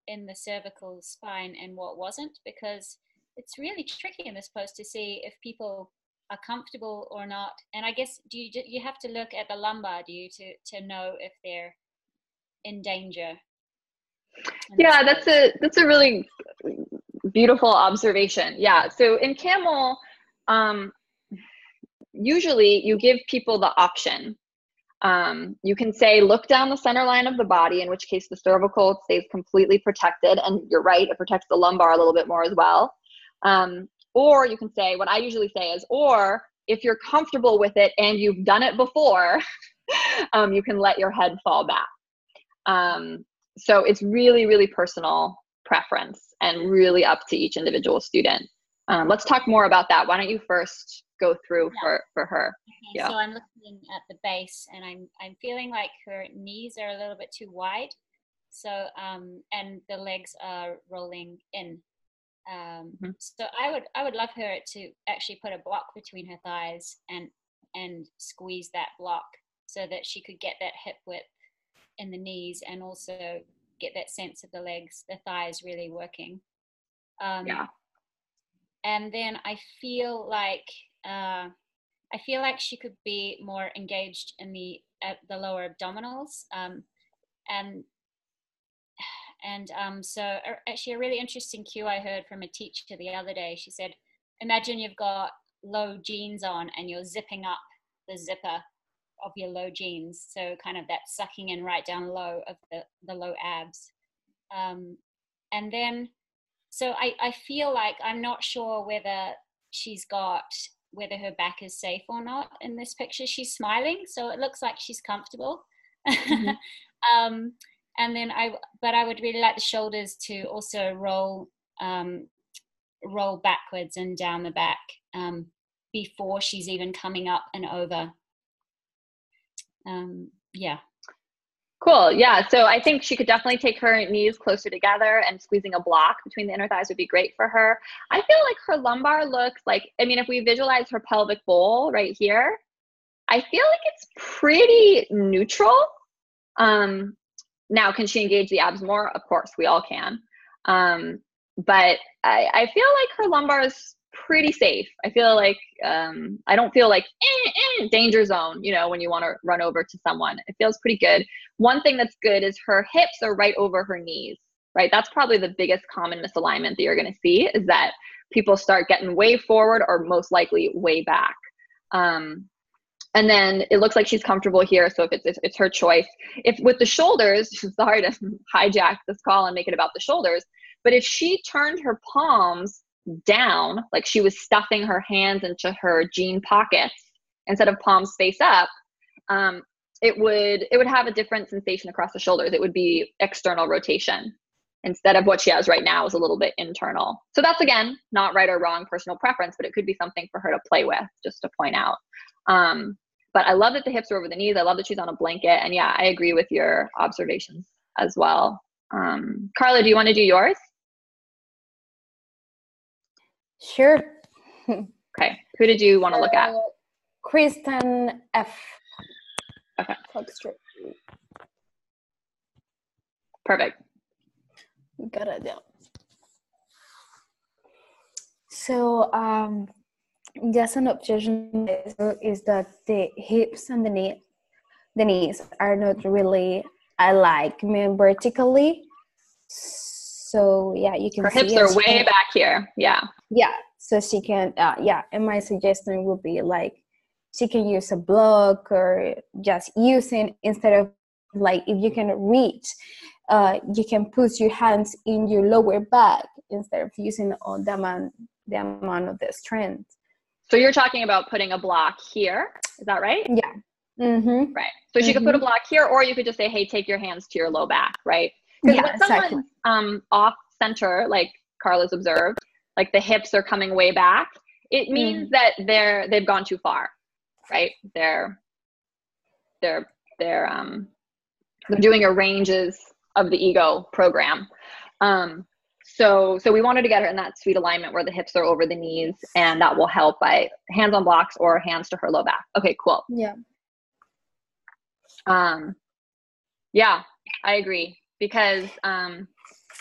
in the cervical spine and what wasn't, because it's really tricky in this pose to see if people are comfortable or not. And I guess you have to look at the lumbar, do you, to know if they're in danger? Yeah, that's a really beautiful observation. Yeah, so in camel, usually you give people the option. You can say, look down the center line of the body, in which case the cervical stays completely protected. And you're right, it protects the lumbar a little bit more as well. Or you can say, what I usually say is, or if you're comfortable with it and you've done it before, you can let your head fall back. So it's really, really personal preference and really up to each individual student. Let's talk more about that. Why don't you first go through for her? Okay, Yeah. So I'm looking at the base, and I'm feeling like her knees are a little bit too wide. So and the legs are rolling in. So I would love her to actually put a block between her thighs and squeeze that block so that she could get that hip width in the knees and also get that sense of the legs, the thighs really working. Yeah. And then I feel like she could be more engaged in the lower abdominals. So actually a really interesting cue I heard from a teacher the other day. She said, imagine you've got low jeans on and you're zipping up the zipper of your low jeans. So kind of that sucking in right down low of the low abs. And then, so I feel like I'm not sure whether her back is safe or not in this picture. She's smiling, so it looks like she's comfortable. Mm-hmm. And then I would really like the shoulders to also roll backwards and down the back before she's even coming up and over. Yeah. Cool. Yeah. So I think she could definitely take her knees closer together, and squeezing a block between the inner thighs would be great for her. I feel like her lumbar looks like, I mean, if we visualize her pelvic bowl right here, I feel like it's pretty neutral. Now, can she engage the abs more? Of course, we all can. But I feel like her lumbar is pretty safe. I feel like I don't feel like danger zone, you know, when you want to run over to someone. It feels pretty good. One thing that's good is her hips are right over her knees, right? That's probably the biggest common misalignment that you're going to see, is that people start getting way forward or most likely way back. And then it looks like she's comfortable here. So if it's her choice. If with the shoulders, sorry to hijack this call and make it about the shoulders, but if she turned her palms down, like she was stuffing her hands into her jean pockets instead of palms face up, it would have a different sensation across the shoulders. It would be external rotation instead of what she has right now is a little bit internal. So that's, again, not right or wrong, personal preference, but it could be something for her to play with, just to point out. But I love that the hips are over the knees. I love that she's on a blanket. And yeah, I agree with your observations as well. Carla, do you want to do yours? Sure. Okay. Who did you want to look at? Kristen F. Okay. Perfect. Got it. Yeah. So, just an observation is that the hips and the knees are not really alike, vertically. So yeah, you can her see hips are way back here. Yeah. Yeah. So she can, and my suggestion would be like, she can use a block or just using, instead of like, if you can reach, you can put your hands in your lower back instead of using all the amount of the strength. So you're talking about putting a block here. Is that right? Yeah. Mm-hmm. Right. So she could put a block here, or you could just say, hey, take your hands to your low back, right? Because when someone's off center, like Carla's observed, like the hips are coming way back, it means that they've gone too far, right? They're doing a ranges of the ego program. So we wanted to get her in that sweet alignment where the hips are over the knees, and that will help by hands on blocks or hands to her low back. Okay, cool. Yeah. Yeah, I agree, because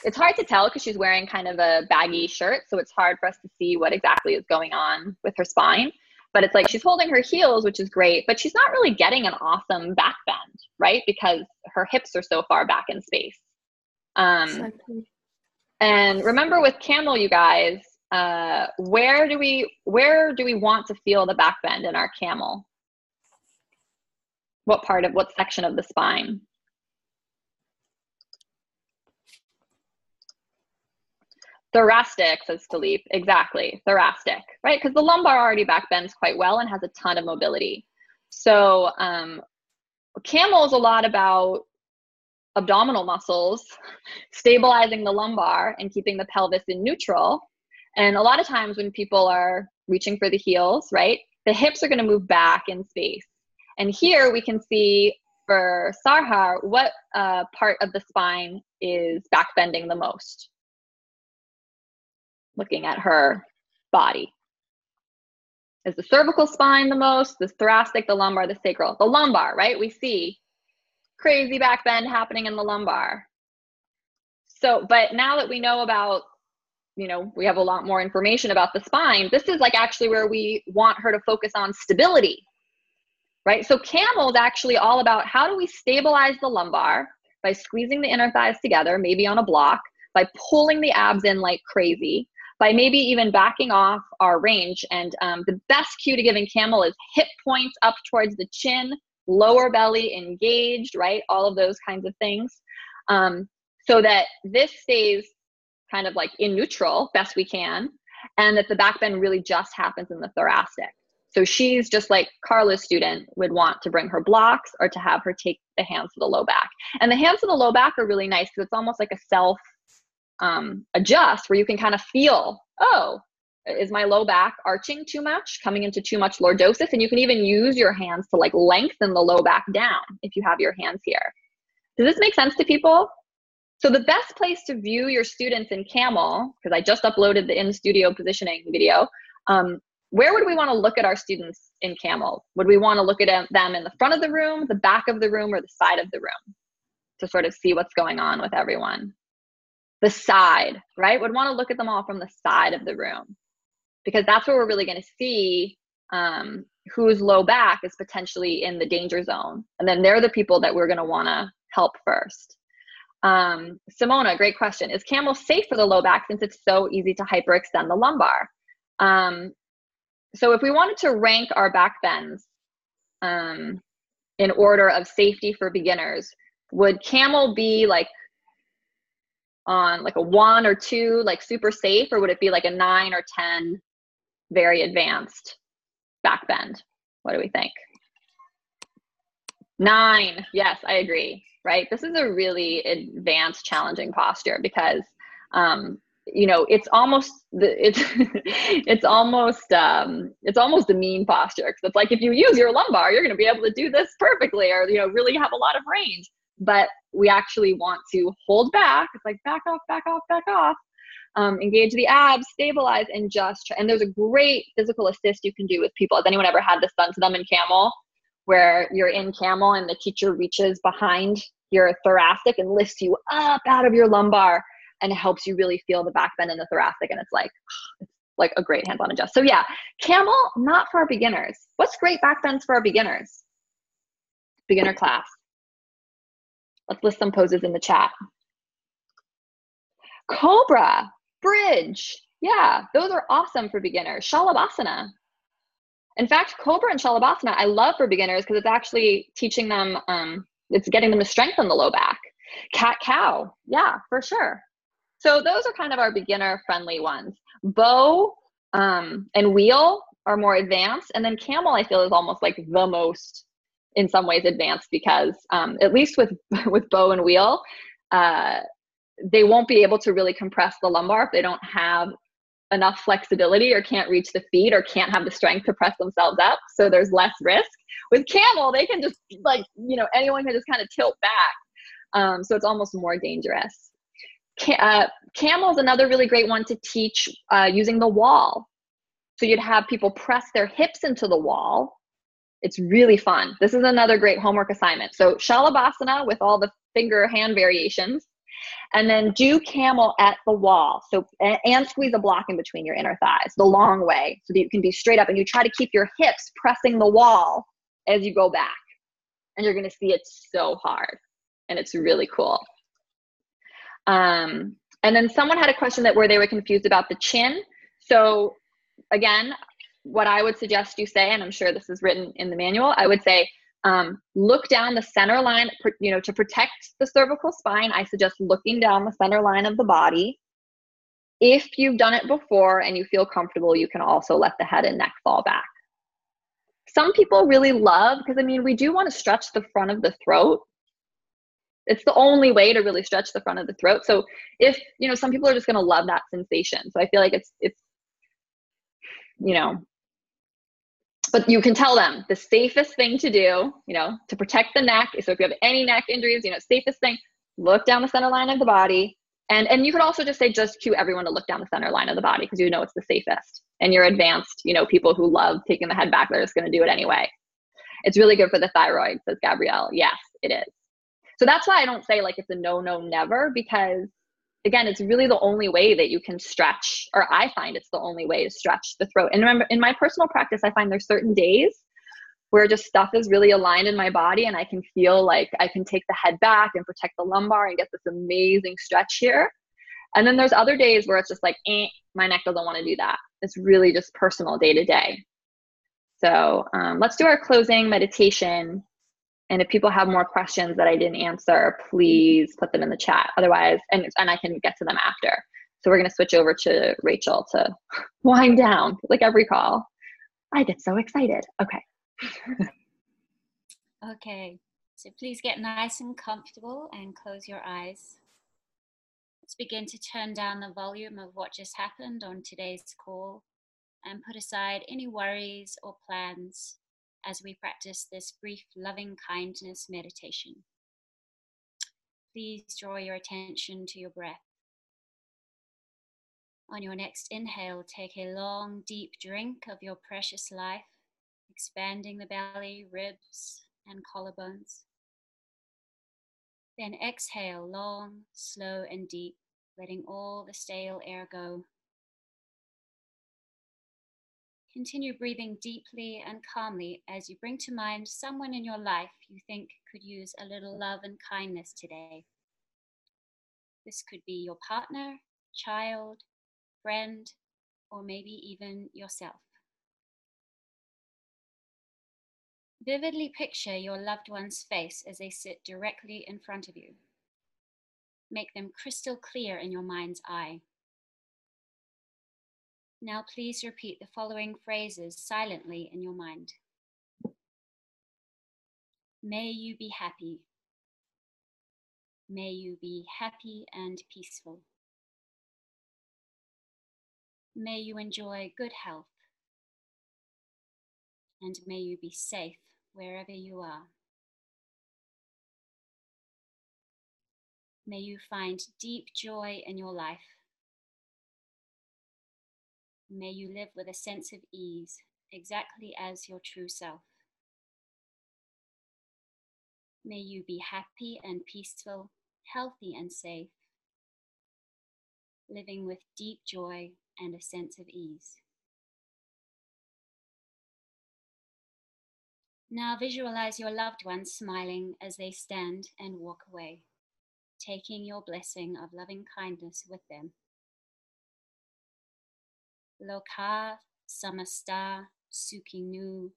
it's hard to tell because she's wearing kind of a baggy shirt. So it's hard for us to see what exactly is going on with her spine. But it's like she's holding her heels, which is great, but she's not really getting an awesome back bend, right? Because her hips are so far back in space. Exactly. And remember with camel, you guys, where do we want to feel the back bend in our camel? What section of the spine? Thoracic, says Philippe. Exactly, thoracic, right? Because the lumbar already back bends quite well and has a ton of mobility. So camel is a lot about abdominal muscles, stabilizing the lumbar and keeping the pelvis in neutral. And a lot of times when people are reaching for the heels, right, the hips are going to move back in space. And here we can see for Sarhar what part of the spine is back bending the most. Looking at her body. Is the cervical spine the most, the thoracic, the lumbar, the sacral? The lumbar, right? We see crazy back bend happening in the lumbar. So, but now that we know about, we have a lot more information about the spine, this is like actually where we want her to focus on stability, right? So camel is actually all about how do we stabilize the lumbar by squeezing the inner thighs together, maybe on a block, by pulling the abs in like crazy, by maybe even backing off our range. And the best cue to giving camel is hip points up towards the chin, lower belly engaged, right? All of those kinds of things. So that this stays kind of like in neutral best we can, and that the back bend really just happens in the thoracic. So she's just like Carla's student would want to bring her blocks or to have her take the hands to the low back. And the hands to the low back are really nice because it's almost like a self adjust where you can kind of feel, oh, is my low back arching too much, coming into too much lordosis? And you can even use your hands to like lengthen the low back down if you have your hands here. Does this make sense to people? So the best place to view your students in camel, because I just uploaded the in-studio positioning video, where would we want to look at our students in camel? Would we want to look at them in the front of the room, the back of the room, or the side of the room to sort of see what's going on with everyone? The side, right? Would want to look at them all from the side of the room, because that's where we're really going to see whose low back is potentially in the danger zone. And then they're the people that we're going to want to help first. Simona, great question. Is camel safe for the low back since it's so easy to hyperextend the lumbar? So if we wanted to rank our back bends in order of safety for beginners, would camel be like on like a 1 or 2, like super safe, or would it be like a 9 or 10, very advanced back bend? What do we think? 9. Yes, I agree. Right. This is a really advanced, challenging posture because, it's almost it's almost a mean posture, because it's like if you use your lumbar, you're going to be able to do this perfectly, or really have a lot of range. But we actually want to hold back. It's like back off, back off, back off. Engage the abs, stabilize, and just. And there's a great physical assist you can do with people. Has anyone ever had this done to them in camel, where you're in camel and the teacher reaches behind your thoracic and lifts you up out of your lumbar and helps you really feel the back bend in the thoracic? And it's like a great hands-on adjust. So yeah, camel, not for our beginners. What's great back bends for our beginners? Beginner class. Let's list some poses in the chat. Cobra, bridge. Yeah, those are awesome for beginners. Salabasana. In fact, Cobra and Salabasana, I love for beginners because it's actually teaching them, it's getting them to strengthen the low back. Cat-cow, yeah, for sure. So those are kind of our beginner-friendly ones. Bow and wheel are more advanced, and then camel, I feel, is almost like the most in some ways advanced because at least with bow and wheel, they won't be able to really compress the lumbar if they don't have enough flexibility or can't reach the feet or can't have the strength to press themselves up. So there's less risk. With camel, they can just anyone can just kind of tilt back. So it's almost more dangerous. Camel is another really great one to teach using the wall. So you'd have people press their hips into the wall. It's really fun. This is another great homework assignment. So Salabasana with all the finger hand variations, and then do camel at the wall. So, and squeeze a block in between your inner thighs, the long way, so that you can be straight up, and you try to keep your hips pressing the wall as you go back. And you're going to see it's so hard, and it's really cool. And then someone had a question where they were confused about the chin. So again, what I would suggest you say, and I'm sure this is written in the manual, I would say, look down the center line, to protect the cervical spine. I suggest looking down the center line of the body. If you've done it before and you feel comfortable, you can also let the head and neck fall back. Some people really love, because we do want to stretch the front of the throat. It's the only way to really stretch the front of the throat. So if, some people are just going to love that sensation. So I feel like it's, but you can tell them the safest thing to do, to protect the neck. So if you have any neck injuries, safest thing, look down the center line of the body. And you could also just say, just cue everyone to look down the center line of the body, because it's the safest. And you're advanced, people who love taking the head back, they're just going to do it anyway. It's really good for the thyroid, says Gabrielle. Yes, it is. So that's why I don't say it's a no, never, because again, it's really the only way that you can stretch, or I find it's the only way to stretch the throat. And remember, in my personal practice, I find there's certain days where just stuff is really aligned in my body, and I can feel like I can take the head back and protect the lumbar and get this amazing stretch here. And then there's other days where it's just my neck doesn't want to do that. It's really just personal day to day. So let's do our closing meditation. And if people have more questions that I didn't answer, please put them in the chat. Otherwise, and I can get to them after. So we're going to switch over to Rachel to wind down, like every call. I get so excited. Okay. Okay. So please get nice and comfortable and close your eyes. Let's begin to turn down the volume of what just happened on today's call and put aside any worries or plans as we practice this brief loving kindness meditation. Please draw your attention to your breath. On your next inhale, take a long, deep drink of your precious life, expanding the belly, ribs, and collarbones. Then exhale long, slow, and deep, letting all the stale air go. Continue breathing deeply and calmly as you bring to mind someone in your life you think could use a little love and kindness today. This could be your partner, child, friend, or maybe even yourself. Vividly picture your loved one's face as they sit directly in front of you. Make them crystal clear in your mind's eye. Now please repeat the following phrases silently in your mind. May you be happy. May you be happy and peaceful. May you enjoy good health. And may you be safe wherever you are. May you find deep joy in your life. May you live with a sense of ease, exactly as your true self. May you be happy and peaceful, healthy and safe, living with deep joy and a sense of ease. Now visualize your loved ones smiling as they stand and walk away, taking your blessing of loving kindness with them. Loka samasta sukhinu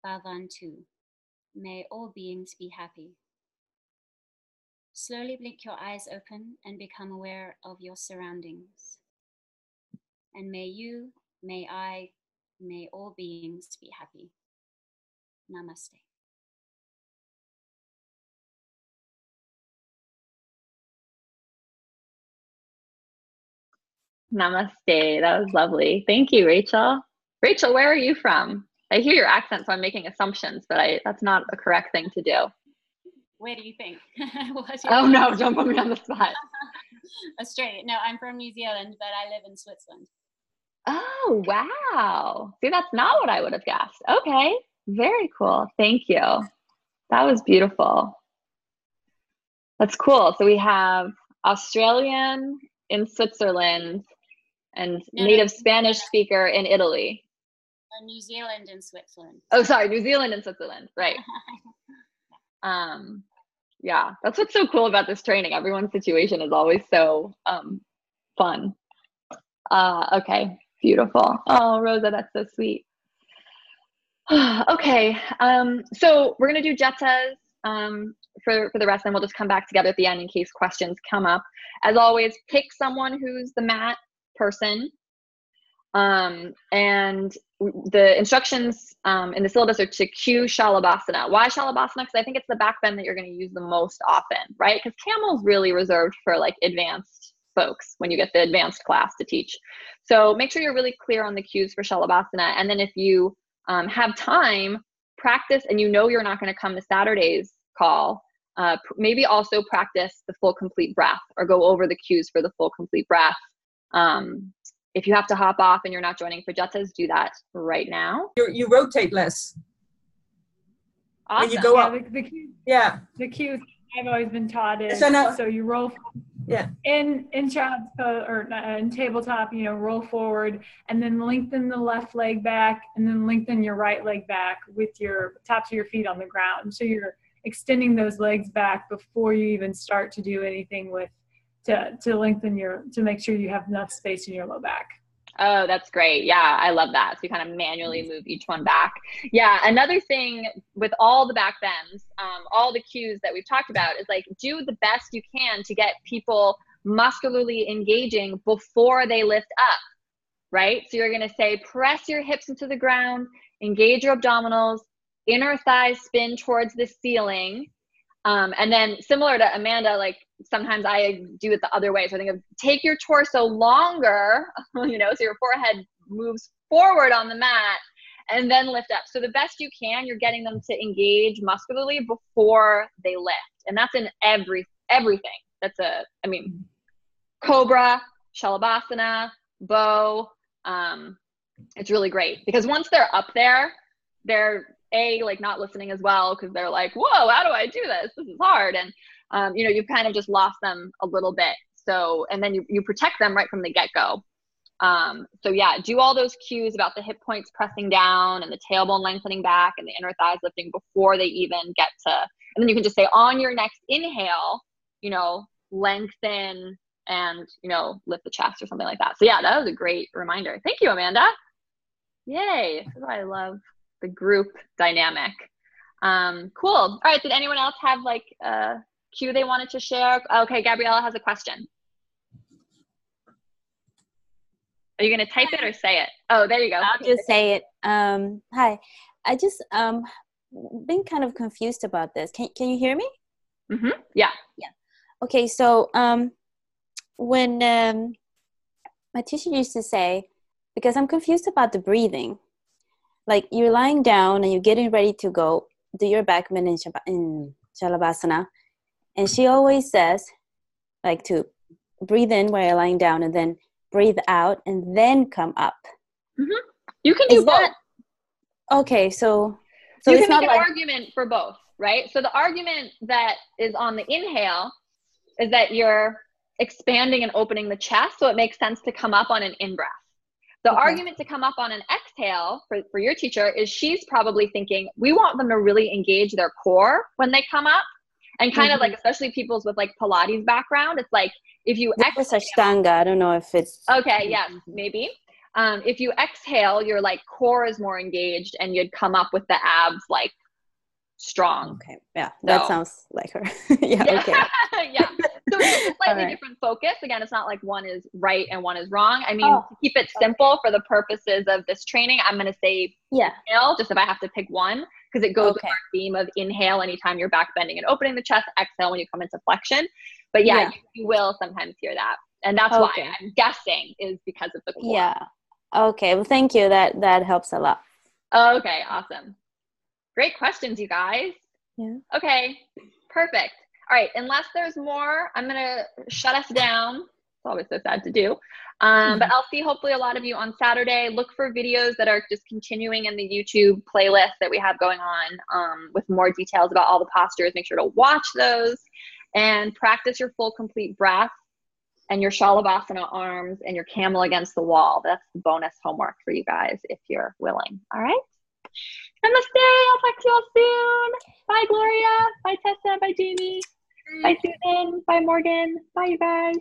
bhavantu. May all beings be happy. Slowly blink your eyes open and become aware of your surroundings. And may you, may I, may all beings be happy. Namaste. Namaste. That was lovely. Thank you, Rachel. Rachel, where are you from? I hear your accent, so I'm making assumptions, but that's not a correct thing to do. Where do you think? Oh no, don't put me on the spot. Australia. No, I'm from New Zealand, but I live in Switzerland. Oh, wow. See, that's not what I would have guessed. Okay. Very cool. Thank you. That was beautiful. That's cool. So we have Australian in Switzerland and native Spanish speaker in Italy. New Zealand and Switzerland. Oh, sorry. New Zealand and Switzerland. Right. Yeah, that's what's so cool about this training. Everyone's situation is always so fun. Okay. Beautiful. Oh, Rosa, that's so sweet. Okay. So we're going to do jettas for the rest, and we'll just come back together at the end in case questions come up. As always, pick someone who's the mat person. And the instructions in the syllabus are to cue Salabasana. Why Salabasana? Because I think it's the back bend that you're going to use the most often, right? Because camel's really reserved for like advanced folks when you get the advanced class to teach. So make sure you're really clear on the cues for Salabasana. And then if you have time, practice, and you know you're not going to come to Saturday's call, maybe also practice the full complete breath or go over the cues for the full complete breath. If you have to hop off and you're not joining for jettas, do that right now. You rotate less. Awesome. When you go up. The cues I've always been taught is so you roll in child's pose or in tabletop, roll forward and then lengthen the left leg back and then lengthen your right leg back with your tops of your feet on the ground. So you're extending those legs back before you even start to do anything to lengthen to make sure you have enough space in your low back. Oh, that's great. Yeah, I love that. So you kind of manually move each one back. Yeah, another thing with all the back bends, all the cues that we've talked about is like do the best you can to get people muscularly engaging before they lift up, right? So you're going to say, press your hips into the ground, engage your abdominals, inner thighs spin towards the ceiling. And then similar to Amanda, like sometimes I do it the other way. So I think of take your torso longer, so your forehead moves forward on the mat and then lift up. So the best you can, you're getting them to engage muscularly before they lift. And that's in everything. That's Cobra, Salabasana, bow. It's really great because once they're up there, they're like not listening as well because they're like, whoa, how do I do this? This is hard. And, you've kind of just lost them a little bit. So, and then you protect them right from the get-go. So yeah, do all those cues about the hip points pressing down and the tailbone lengthening back and the inner thighs lifting before they even get to, and then you can just say on your next inhale, lengthen and, lift the chest or something like that. So yeah, that was a great reminder. Thank you, Amanda. Yay. This is why I love the group dynamic. Cool. All right. Did anyone else have like a cue they wanted to share? Okay. Gabriella has a question. Are you going to type it or say it? Oh, there you go. I'll just say it. Hi. I just been kind of confused about this. Can you hear me? Mm-hmm. Yeah. Yeah. Okay. So when my teacher used to say, because I'm confused about the breathing, like you're lying down and you're getting ready to go do your back bend in Salabasana. And she always says like to breathe in while you're lying down and then breathe out and then come up. Mm-hmm. You can do both. Okay. So you it's can not make an like argument for both, right? So the argument that is on the inhale is that you're expanding and opening the chest. So it makes sense to come up on an in-breath. The argument to come up on an exhale for your teacher is she's probably thinking, we want them to really engage their core when they come up. And kind of like, especially people's with like Pilates background, it's like if you exhale. Ashtanga, I don't know if it's. Okay, yes, maybe. If you exhale, your like core is more engaged and you'd come up with the abs like strong. Okay, yeah, that sounds like her. yeah, okay. Yeah. So it's a slightly different focus. Again, it's not like one is right and one is wrong. I mean, to keep it simple for the purposes of this training, I'm going to say inhale, just if I have to pick one, because it goes with our theme of inhale anytime you're back bending and opening the chest, exhale when you come into flexion. But yeah. You will sometimes hear that. And that's why I'm guessing is because of the core. Yeah. Okay. Well, thank you. That helps a lot. Okay. Awesome. Great questions, you guys. Yeah. Okay. Perfect. All right. Unless there's more, I'm going to shut us down. It's always so sad to do. But I'll see hopefully a lot of you on Saturday. Look for videos that are just continuing in the YouTube playlist that we have going on with more details about all the postures. Make sure to watch those and practice your full complete breath and your Salabasana arms and your camel against the wall. That's the bonus homework for you guys if you're willing. All right. Namaste. I'll talk to you all soon. Bye, Gloria. Bye, Tessa. Bye, Jamie. Bye, Susan. Bye, Morgan. Bye, you guys.